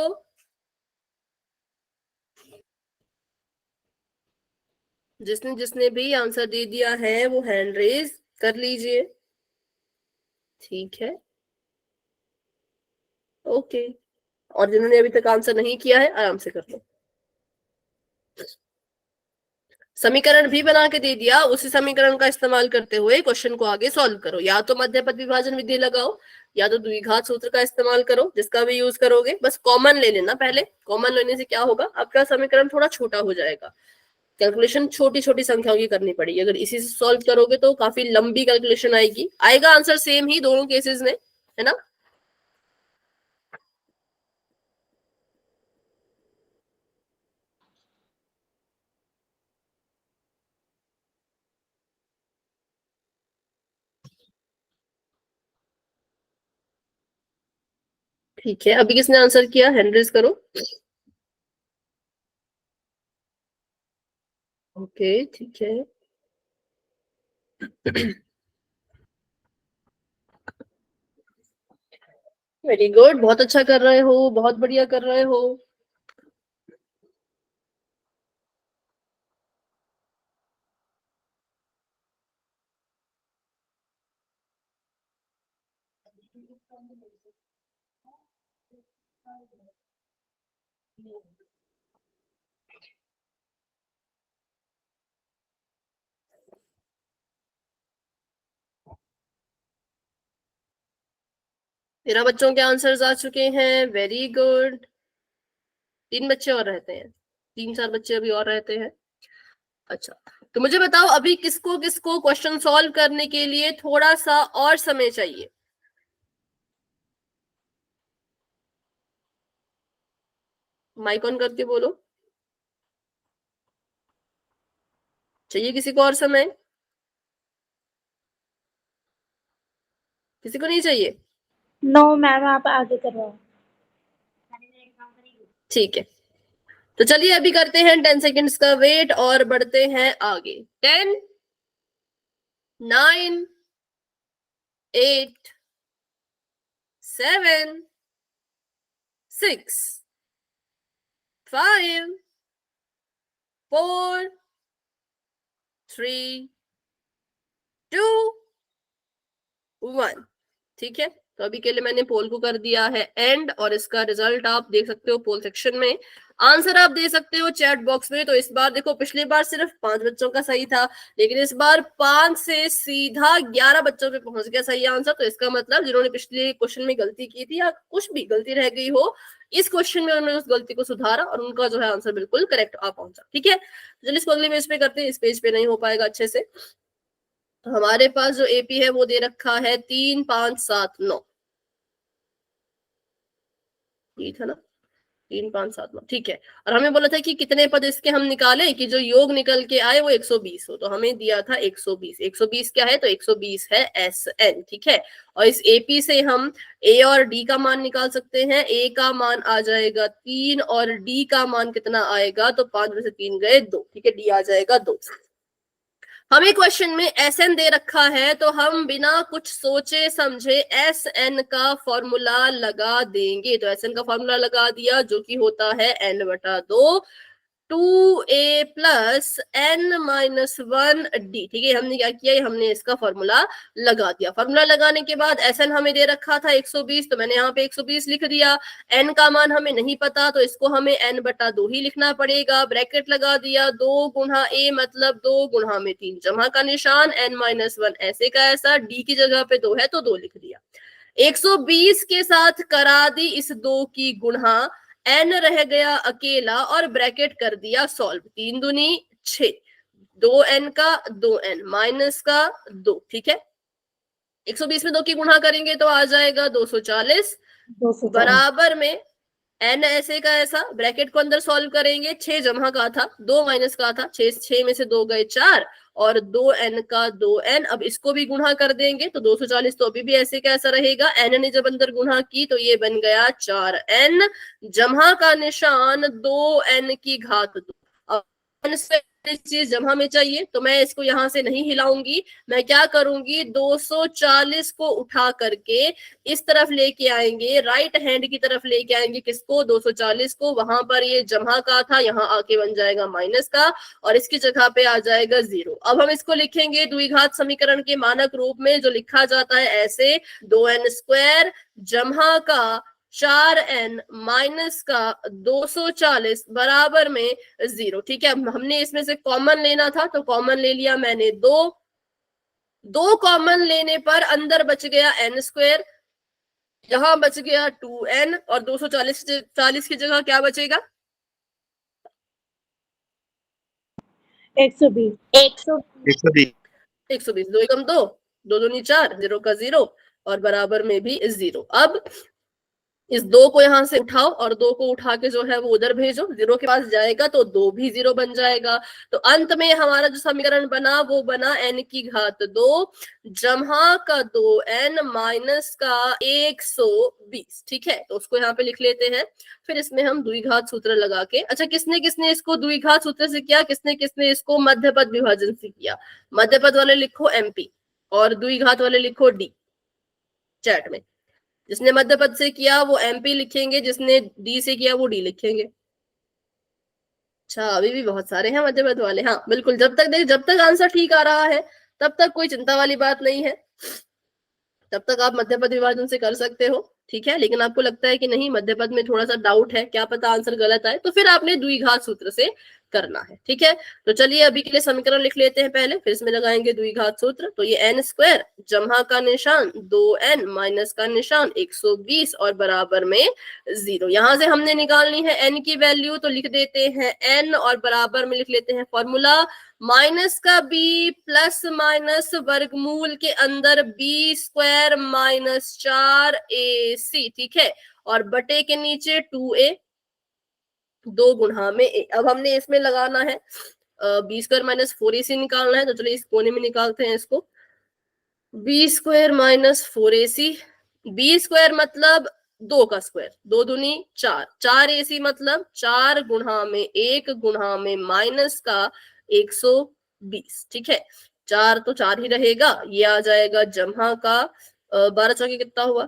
जिसने जिसने भी आंसर दे दिया है वो हैंड रेज कर लीजिए। ठीक है, ओके। और जिन्होंने अभी तक आंसर नहीं किया है आराम से कर लो। समीकरण भी बना के दे दिया, उसी समीकरण का इस्तेमाल करते हुए क्वेश्चन को आगे सॉल्व करो। या तो मध्य पद विभाजन विधि लगाओ, या तो द्विघात सूत्र का इस्तेमाल करो, जिसका भी यूज करोगे। बस कॉमन ले लेना पहले, कॉमन लेने से क्या होगा, आपका समीकरण थोड़ा छोटा हो जाएगा। कैलकुलेशन छोटी छोटी संख्याओं की करनी पड़ेगी, अगर इसी से सॉल्व करोगे तो काफी लंबी कैलकुलेशन आएगी। आएगा आंसर सेम ही दोनों केसेस में, है ना। ठीक है, अभी किसने आंसर किया, हैंड रेज करो। ओके, ठीक है। वेरी गुड, बहुत अच्छा कर रहे हो, बहुत बढ़िया कर रहे हो। तेरह बच्चों के आंसर्स आ चुके हैं, वेरी गुड। 3 बच्चे और रहते हैं, 3-4 बच्चे अभी और रहते हैं। अच्छा, तो मुझे बताओ अभी किसको किसको क्वेश्चन सॉल्व करने के लिए थोड़ा सा और समय चाहिए? माइक ऑन करके बोलो, चाहिए किसी को और समय? किसी को नहीं चाहिए? नो मैम, आप आगे करवाओ। ठीक है, तो चलिए अभी करते हैं 10 सेकेंड्स का वेट और बढ़ते हैं आगे। 10, 9, 8, 7, 6, 5, 4, 3, 2, 1। ठीक है, तो अभी के लिए मैंने पोल को कर दिया है एंड, और इसका रिजल्ट आप देख सकते हो पोल सेक्शन में। आंसर आप दे सकते हो चैट बॉक्स में। तो इस बार देखो, पिछली बार सिर्फ 5 बच्चों का सही था, लेकिन इस बार 5 से सीधा 11 बच्चों पे पहुंच गया सही आंसर। तो इसका मतलब जिन्होंने पिछले क्वेश्चन में गलती की थी या कुछ भी गलती रह गई हो, इस क्वेश्चन में उन्होंने उस गलती को सुधारा और उनका जो है आंसर बिल्कुल करेक्ट आ पहुंचा। ठीक है, चलिए इसको अगले पेज पे करते हैं, इस पेज पे नहीं हो पाएगा अच्छे से। तो हमारे पास जो एपी है वो दे रखा है 3, 5, 7, 9। ये था ना, 3, 5, 7, 9, ठीक है। और हमें बोला था कि कितने पद इसके हम निकाले कि जो योग निकल के आए वो 120 हो। तो हमें दिया था 120। 120 क्या है? तो 120 है SN। ठीक है, और इस AP से हम A और D का मान निकाल सकते हैं। A का मान आ जाएगा 3 और D का मान कितना आएगा? तो 5 में से 3 गए 2। ठीक है, D आ जाएगा 2। हमें क्वेश्चन में SN दे रखा है, तो हम बिना कुछ सोचे समझे SN का फॉर्मूला लगा देंगे। तो SN का फॉर्मूला लगा दिया, जो कि होता है N/2 2A प्लस N-1D। ठीक है, हमने क्या किया, हमने इसका फॉर्मूला लगा दिया। फॉर्मूला लगाने के बाद SN हमें दे रखा था 120, तो मैंने यहाँ पे 120 लिख दिया। N का मान हमें नहीं पता, तो इसको हमें N/2 ही लिखना पड़ेगा। ब्रैकेट लगा दिया, 2 गुणा A मतलब 2 गुणा में 3, जमा का निशान, N-1 ऐसे का ऐसा, D की जगह पे 2 है तो 2 लिख दिया। 120 के साथ करा दी इस 2 की गुणा, N रह गया अकेला और ब्रैकेट कर दिया सॉल्व। 3 दूनी 6, 2N का 2N माइनस का 2। ठीक है, 120 में 2 की गुणा करेंगे तो आ जाएगा 240 बराबर में N ऐसे का ऐसा, ब्रैकेट को अंदर सॉल्व करेंगे। 6 जमा का था, 2 माइनस का था, 6 में से 2 गए 4 और 2N का 2N। अब इसको भी गुणा कर देंगे तो 240 तो अभी भी ऐसे का ऐसा रहेगा। N ने जब अंदर गुणा की तो ये बन गया 4N, जमा का निशान 2N की घात 2। अब चीज जमा में चाहिए तो मैं इसको यहां से नहीं हिलाऊंगी, मैं क्या करूंगी, 240 को उठा करके इस तरफ लेके आएंगे, राइट हैंड की तरफ लेके आएंगे। किसको? 240 को। वहां पर ये जमा का था, यहाँ आके बन जाएगा माइनस का और इसकी जगह पे आ जाएगा 0। अब हम इसको लिखेंगे द्विघात समीकरण के मानक रूप में, जो लिखा जाता है ऐसे, 2n² जमा का 4n माइनस का 240 बराबर में 0। ठीक है, अब हमने इसमें से कॉमन लेना था तो कॉमन ले लिया मैंने 2 कॉमन लेने पर अंदर बच गया n², यहां बच गया 2n और 240 की जगह क्या बचेगा? 120। 120। 2 एकम 2, 2 दूनी 4, 0 का 0 और बराबर में भी 0। अब इस 2 को यहां से उठाओ और 2 को उठा के जो है वो उधर भेजो, 0 के पास जाएगा तो 2 भी 0 बन जाएगा। तो अंत में हमारा जो समीकरण बना वो बना n की घात 2 जमा का 2n माइनस का 120। ठीक है, तो उसको यहाँ पे लिख लेते हैं। फिर इसमें हम द्विघात सूत्र लगा के, अच्छा किसने किसने इसको द्विघात सूत्र से किया, किसने किसने इसको मध्यपद विभाजन से किया? मध्यपद वाले लिखो MP और द्विघात वाले लिखो D चैट में। जिसने मध्य पद से किया वो MP लिखेंगे, जिसने D से किया वो D लिखेंगे। अच्छा, अभी भी बहुत सारे हैं मध्य पद वाले। हाँ बिल्कुल, जब तक आंसर ठीक आ रहा है तब तक कोई चिंता वाली बात नहीं है, तब तक आप मध्य पद विभाजन से कर सकते हो। ठीक है, लेकिन आपको लगता है कि नहीं मध्य पद में थोड़ा सा डाउट है, क्या पता आंसर गलत आए, तो फिर आपने द्विघात सूत्र से करना है। ठीक है, तो चलिए अभी के लिए समीकरण लिख लेते हैं पहले, फिर इसमें लगाएंगे द्विघात सूत्र। तो ये n स्क्वायर जमा का निशान 2n माइनस का निशान 120 और बराबर में 0। यहां से हमने निकालनी है n की वैल्यू, तो लिख देते हैं n और बराबर में लिख लेते हैं फॉर्मूला माइनस का b प्लस माइनस वर्गमूल के अंदर b स्क्वायर माइनस 4ac। ठीक है, और बटे के नीचे 2a 2 गुणा में a। अब हमने इसमें लगाना है बी स्क्वायर माइनस 4ac निकालना है, तो चलिए इस कोने में निकालते हैं इसको। B square minus 4ac, B square मतलब 2 का स्क्वायर, 2 दूनी 4, 4ac मतलब 4 गुणा में 1 गुणा में माइनस का 120। ठीक है, 4 तो 4 ही रहेगा, ये आ जाएगा जमा का 12 चौके कितना हुआ,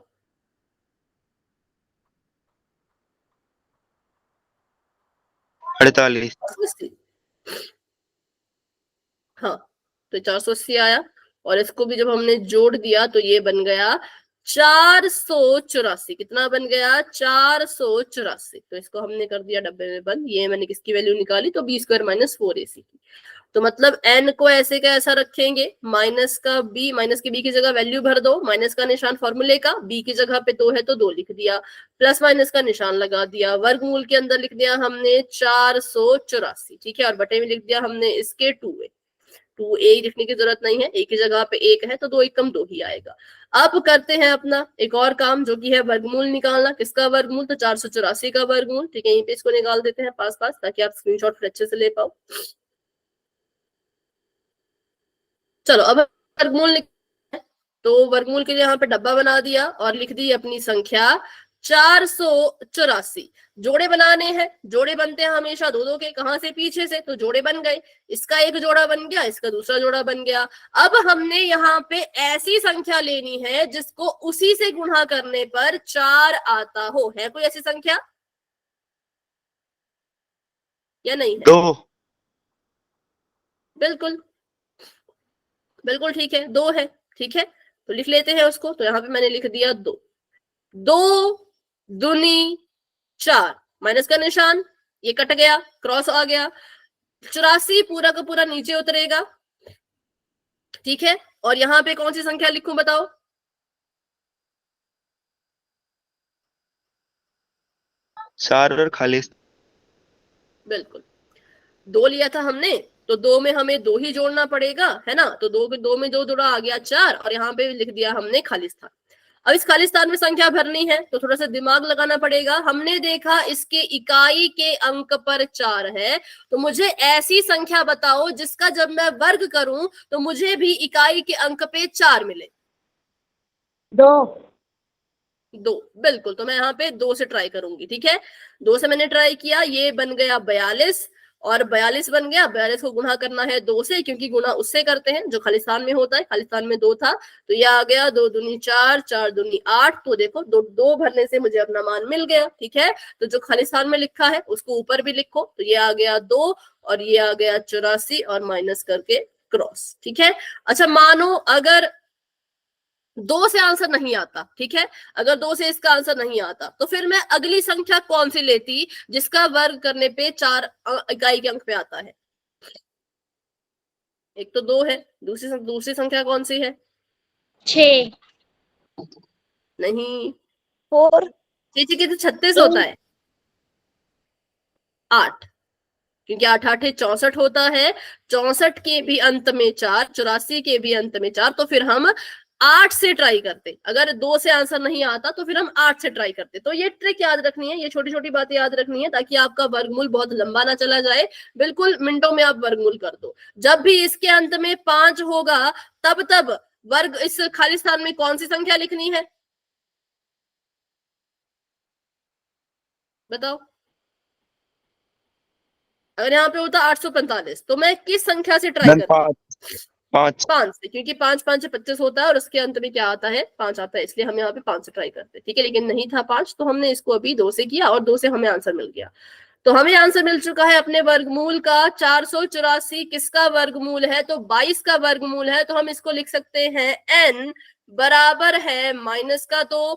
48। हाँ, तो 480 आया, और इसको भी जब हमने जोड़ दिया तो ये बन गया 484। कितना बन गया, 484। तो इसको हमने कर दिया डब्बे में बंद। ये मैंने किसकी वैल्यू निकाली, तो बी स्क्वायर माइनस 4ac की। तो मतलब n को ऐसे का ऐसा रखेंगे, माइनस का b, माइनस के b की जगह वैल्यू भर दो, माइनस का निशान फॉर्मूले का, b की जगह पे 2 है तो 2 लिख दिया, प्लस माइनस का निशान लगा दिया, वर्गमूल के अंदर लिख दिया हमने 484। ठीक है, और बटे में लिख दिया हमने इसके 2a। 2a लिखने की जरूरत नहीं है, एक की जगह पे 1 है तो 2 एकम 2 ही आएगा। अब करते हैं अपना एक और काम, जो कि है वर्गमूल निकालना। किसका वर्गमूल, तो 484 का वर्गमूल। ठीक है, यहीं पे इसको निकाल देते हैं पास पास, ताकि आप स्क्रीनशॉट फिर अच्छे से ले पाओ। चलो अब वर्गमूल तो वर्गमूल के लिए यहाँ पे डब्बा बना दिया और लिख दी अपनी संख्या 484। जोड़े बनाने हैं, जोड़े बनते हैं हमेशा 2 के, कहां से, पीछे से, तो जोड़े बन गए। इसका एक जोड़ा बन गया, इसका दूसरा जोड़ा बन गया। अब हमने यहाँ पे ऐसी संख्या लेनी है जिसको उसी से गुणा करने पर 4 आता हो। है कोई ऐसी संख्या या नहीं है? 2। बिल्कुल बिल्कुल ठीक है, 2 है। ठीक है, तो लिख लेते हैं उसको। तो यहाँ पे मैंने लिख दिया 2, 2 दूनी 4, माइनस का निशान, ये कट गया, क्रॉस आ गया, 84 पूरा का पूरा नीचे उतरेगा। ठीक है, और यहाँ पे कौन सी संख्या लिखूं बताओ, चार और खाली। बिल्कुल 2 लिया था हमने, तो 2 में हमें 2 ही जोड़ना पड़ेगा, है ना। तो 2 में 2 जोड़ा आ गया 4, और यहाँ पे लिख दिया हमने खाली स्थान। अब इस खाली स्थान में संख्या भरनी है, तो थोड़ा सा दिमाग लगाना पड़ेगा। हमने देखा इसके इकाई के अंक पर 4 है, तो मुझे ऐसी संख्या बताओ जिसका जब मैं वर्ग करूं तो मुझे भी इकाई के अंक पे 4 मिले। 2 बिल्कुल, तो मैं यहाँ पे 2 से ट्राई करूंगी। ठीक है, 2 से मैंने ट्राई किया, ये बन गया 42, और 42 बन गया। 42 को गुणा करना है 2 से, क्योंकि गुणा उससे करते हैं जो खालिस्तान में होता है। खालिस्तान में 2 था, तो ये आ गया 2 दूनी 4, 4 दूनी 8। तो देखो 2 भरने से मुझे अपना मान मिल गया। ठीक है, तो जो खालिस्तान में लिखा है उसको ऊपर भी लिखो, तो ये आ गया 2, और ये आ गया 84, और माइनस करके क्रॉस। ठीक है, अच्छा मानो अगर 2 से आंसर नहीं आता, ठीक है, अगर 2 से इसका आंसर नहीं आता, तो फिर मैं अगली संख्या कौन सी लेती जिसका वर्ग करने पे 4 इकाई के अंक पे आता है। एक तो 2 है, दूसरी संख्या कौन सी है, 6 नहीं, 4 चीची के तो 36 होता है, 8, क्योंकि 8 8 64 होता है। 64 के भी अंत में 4, 84 के भी अंत में 4, तो फिर हम 8 से ट्राई करते। अगर 2 से आंसर नहीं आता तो फिर हम 8 से ट्राई करते। तो ये ट्रिक याद रखनी है, ये छोटी छोटी बातें याद रखनी है, ताकि आपका वर्गमूल बहुत लंबा ना चला जाए। बिल्कुल मिनटों में आप वर्गमूल कर दो। जब भी इसके अंत में 5 होगा, तब वर्ग इस खाली स्थान में कौन सी संख्या लिखनी है, बताओ। अगर यहाँ पे होता 845, तो मैं किस संख्या से ट्राई करती, 5 5 से, क्योंकि 5 5 25 होता है, और उसके अंत में क्या आता है, 5 आता है, इसलिए हम यहाँ पे 5 से ट्राई करते हैं। ठीक है, लेकिन नहीं था 5, तो हमने इसको अभी 2 से किया, और 2 से हमें आंसर मिल गया। तो हमें आंसर मिल चुका है अपने वर्गमूल का 484। किसका वर्गमूल है, तो 22 का वर्गमूल है। तो हम इसको लिख सकते हैं n बराबर है माइनस का 2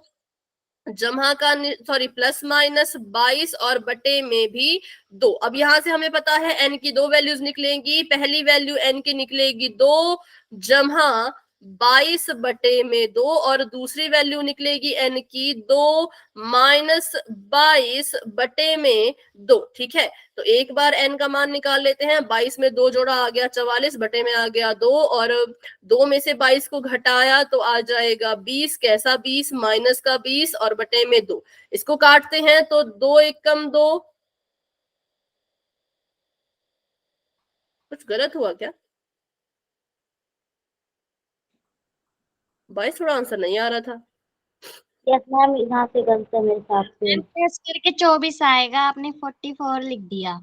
जमा का सॉरी प्लस माइनस 22 और बटे में भी 2। अब यहां से हमें पता है n की दो वैल्यूज निकलेंगी। पहली वैल्यू n की निकलेगी 2 जमा 22 बटे में 2 और दूसरी वैल्यू निकलेगी n की 2 माइनस 22 बटे में 2। ठीक है, तो एक बार n का मान निकाल लेते हैं। 22 में 2 जोड़ा आ गया 44, बटे में आ गया 2 और 2 में से 22 को घटाया तो आ जाएगा 20। कैसा 20? माइनस का 20 और बटे में 2। इसको काटते हैं तो 2 एकम 2। कुछ गलत हुआ क्या? 22 थोड़ा आंसर नहीं आ रहा था। यस मैम, यहाँ से गलत है मेरे हिसाब से। प्लस करके 24 आएगा, आपने 44 लिख दिया।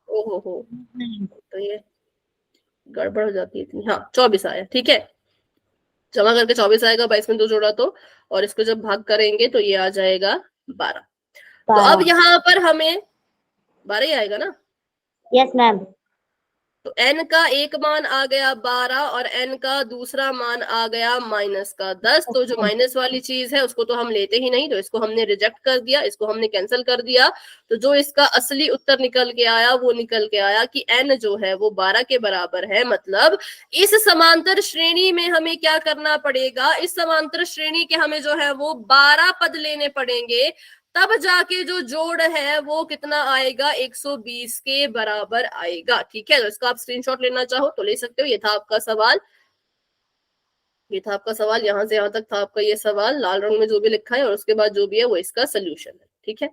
ओहो हो, तो ये गड़बड़ हो जाती है इतनी। हाँ 24 आया, ठीक है। जमा करके 24 आएगा, 22 में 2 जोड़ा तो, और इसको जब भाग करेंगे तो ये आ जाएगा 12। तो अब यहाँ पर हमें 12 ही आएगा ना? Yes ma'am. तो n का एक मान आ गया 12 और n का दूसरा मान आ गया माइनस का 10। तो जो माइनस वाली चीज है उसको तो हम लेते ही नहीं, तो इसको हमने रिजेक्ट कर दिया, इसको हमने कैंसिल कर दिया। तो जो इसका असली उत्तर निकल के आया वो निकल के आया कि n जो है वो 12 के बराबर है। मतलब इस समांतर श्रेणी में हमें क्या करना पड़ेगा, इस समांतर श्रेणी के हमें जो है वो 12 पद लेने पड़ेंगे, तब जाके जो जोड़ है वो कितना आएगा, 120 के बराबर आएगा। ठीक है, तो इसका आप स्क्रीनशॉट लेना चाहो तो ले सकते हो। ये था आपका सवाल, ये था आपका सवाल, यहां से यहां तक था आपका ये सवाल, लाल रंग में जो भी लिखा है, और उसके बाद जो भी है वो इसका सोल्यूशन है। ठीक है,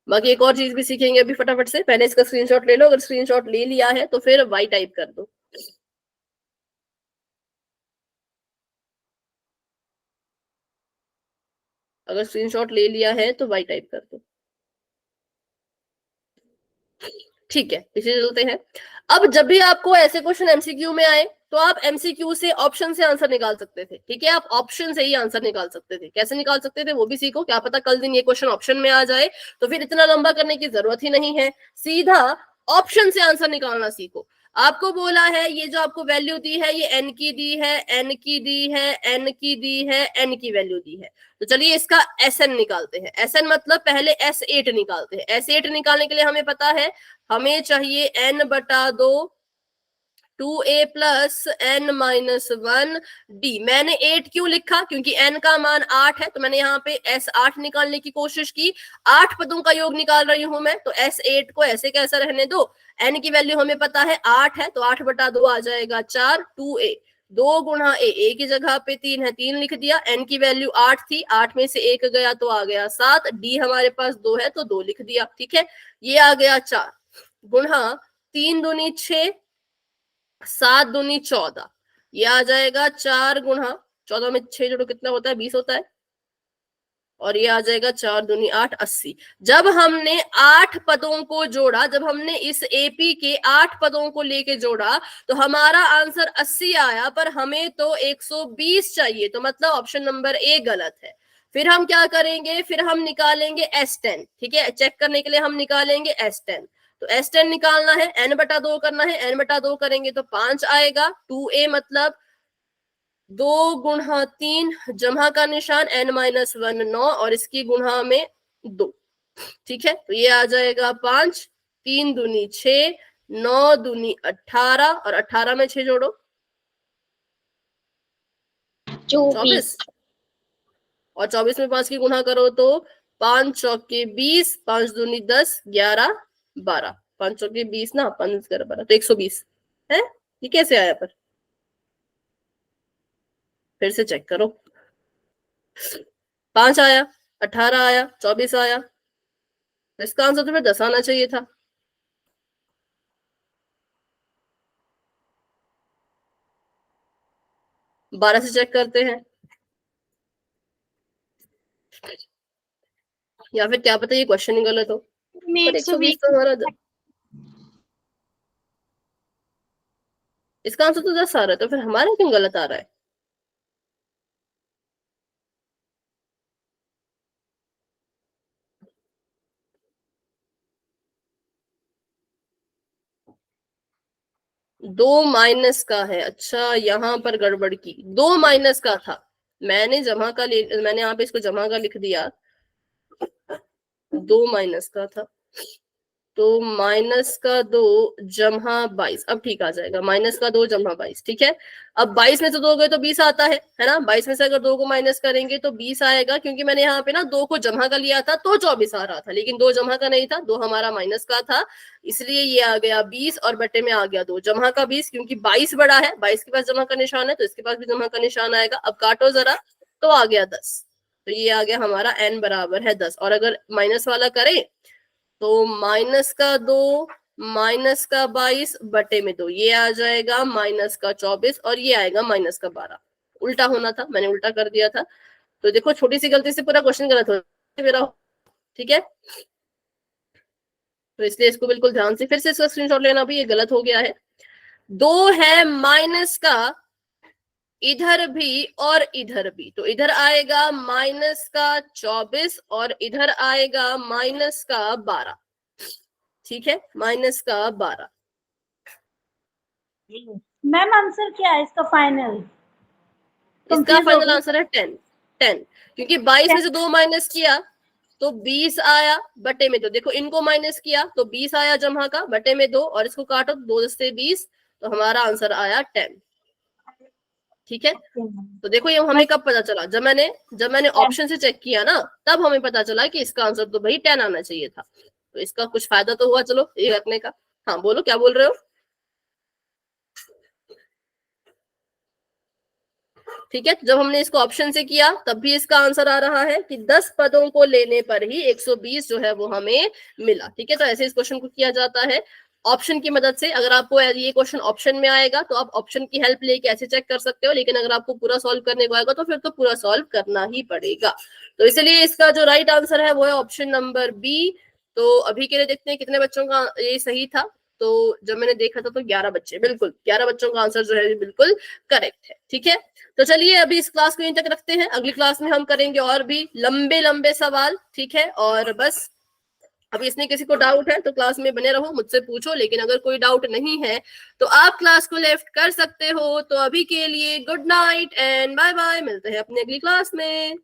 बाकी एक और चीज भी सीखेंगे अभी फटाफट से। पहले इसका स्क्रीनशॉट ले लो, अगर स्क्रीनशॉट ले लिया है तो फिर वाई टाइप कर दो। अगर स्क्रीनशॉट ले लिया है तो वाई टाइप कर दो। ठीक है, पीछे चलते हैं। अब जब भी आपको ऐसे क्वेश्चन एमसीक्यू में आए तो आप एमसीक्यू से ऑप्शन से आंसर निकाल सकते थे। ठीक है, आप ऑप्शन से ही आंसर निकाल सकते थे। कैसे निकाल सकते थे वो भी सीखो, क्या पता कल दिन ये क्वेश्चन ऑप्शन में आ जाए तो फिर इतना लंबा करने की जरूरत ही नहीं है, सीधा ऑप्शन से आंसर निकालना सीखो। आपको बोला है ये जो आपको वैल्यू दी है ये n की दी है, n की दी है, n की दी है, n की वैल्यू दी है। तो चलिए इसका Sn निकालते हैं। Sn मतलब पहले S8 निकालते हैं। S8 निकालने के लिए हमें पता है हमें चाहिए n बटा 2 2a plus n minus 1 d। मैंने 8 क्यों लिखा, क्योंकि n का मान 8 है, तो मैंने यहाँ पे S8 निकालने की कोशिश की। 8 पदों का योग निकाल रही हूं मैं, तो S8 को ऐसे कैसा रहने दो। n की वैल्यू हमें पता है 8 है, तो 8 बटा 2 आ जाएगा 4। 2a 2 गुणा a की जगह पे 3 है, 3 लिख दिया। n की वैल्यू 8 थी, 8 में से 1 गया तो आ गया 7। d हमारे पास 2 है तो 2 लिख दिया। ठीक है, ये आ गया 4 गुणा 3 दूनी 6, 7 दूनी 14, ये आ जाएगा 4 गुणा 14 में 6 जोड़ो कितना होता है, 20 होता है, और ये आ जाएगा 4 दूनी 8, 80। जब हमने 8 पदों को जोड़ा, जब हमने इस एपी के 8 पदों को लेके जोड़ा तो हमारा आंसर 80 आया, पर हमें तो 120 चाहिए, तो मतलब ऑप्शन नंबर ए गलत है। फिर हम क्या करेंगे, फिर हम निकालेंगे S10। ठीक है, चेक करने के लिए हम निकालेंगे S10। तो S10 निकालना है, n बटा 2 करना है, n बटा 2 करेंगे तो 5 आएगा। 2a मतलब 2 गुणा 3 जमा का निशान n माइनस 1 9 और इसकी गुणा में 2। ठीक है, तो ये आ जाएगा 5, 3 दूनी 6, 9 दूनी 18 और 18 में 6 जोड़ो 24, और 24 में 5 की गुणा करो तो 5 चौके 20, 5 दूनी 10, 11 12, 5 चौके 20 ना, 5 12 तो 120 है। ये कैसे आया पर, फिर से चेक करो। 5 आया, 18 आया, 24 आया, इसका आंसर तो फिर 10 आना चाहिए था। बारह से चेक करते हैं, या फिर क्या पता ये क्वेश्चन ही गलत हो। पर 120 तो हमारा इसका आंसर तो 10 आ रहा है, तो फिर हमारा क्यों गलत आ रहा है। दो माइनस का है, अच्छा यहाँ पर गड़बड़ की, 2 माइनस का था, मैंने यहाँ पे इसको जमा का लिख दिया, 2 माइनस का था, तो -2 जमा 22। अब ठीक आ जाएगा, -2 जमा 22, ठीक है। अब 22 में से 2 गए तो 20 आता है ना। 22 में से अगर 2 को माइनस करेंगे तो 20 आएगा, क्योंकि मैंने यहाँ पे ना 2 को जमा का लिया था तो 24 आ रहा था, लेकिन 2 जमा का नहीं था, 2 हमारा माइनस का था, इसलिए ये आ गया 20 और बटे में आ गया 2 जमा का 20, क्योंकि 22 बड़ा है, 22 के पास जमा का निशान है तो इसके पास भी जमा का निशान आएगा। अब काटो जरा, तो आ गया 10, तो ये आ गया हमारा n बराबर है 10। और अगर माइनस वाला करें तो -2 -22 बटे में 2, ये आ जाएगा -24 और ये आएगा -12। उल्टा होना था, मैंने उल्टा कर दिया था। तो देखो छोटी सी गलती से पूरा क्वेश्चन गलत हो मेरा, ठीक है। तो इसलिए इसको बिल्कुल ध्यान से फिर से इसका स्क्रीनशॉट लेना भी, ये गलत हो गया है। 2 है माइनस का इधर भी और इधर भी, तो इधर आएगा -24 और इधर आएगा -12, ठीक है, -12। मैम आंसर क्या है इसका फाइनल? इसका फाइनल आंसर है 10, क्योंकि 22 में से 2 माइनस किया तो 20 आया बटे में 2। देखो इनको माइनस किया तो 20 आया जमा का बटे में 2, और इसको काटो 2 से 20, तो हमारा आंसर आया 10, ठीक है। तो देखो ये हमें कब पता चला, जब मैंने ऑप्शन से चेक किया ना, तब हमें पता चला कि इसका आंसर तो भाई 10 आना चाहिए था। तो इसका कुछ फायदा तो हुआ चलो ये रखने का। हाँ बोलो, क्या बोल रहे हो? ठीक है, जब हमने इसको ऑप्शन से किया तब भी इसका आंसर आ रहा है कि 10 पदों को लेने पर ही 120 जो है वो हमें मिला, ठीक है। तो ऐसे इस क्वेश्चन को किया जाता है ऑप्शन की मदद से। अगर आपको ये क्वेश्चन ऑप्शन में आएगा तो आप ऑप्शन की हेल्प लेके ऐसे चेक कर सकते हो, लेकिन अगर आपको पूरा सॉल्व करने को आएगा तो फिर तो पूरा सॉल्व करना ही पड़ेगा। तो इसलिए इसका जो राइट आंसर है वो है ऑप्शन नंबर बी। तो अभी के लिए देखते हैं कितने बच्चों का ये सही था। तो जब मैंने देखा था तो 11 बच्चे, बिल्कुल 11 बच्चों का आंसर जो है बिल्कुल करेक्ट है, ठीक है। तो चलिए अभी इस क्लास को यहीं तक रखते हैं, अगली क्लास में हम करेंगे और भी लंबे लंबे सवाल, ठीक है। और बस अभी इसमें किसी को डाउट है तो क्लास में बने रहो, मुझसे पूछो, लेकिन अगर कोई डाउट नहीं है तो आप क्लास को लेफ्ट कर सकते हो। तो अभी के लिए good night and bye bye, मिलते हैं अपनी अगली क्लास में।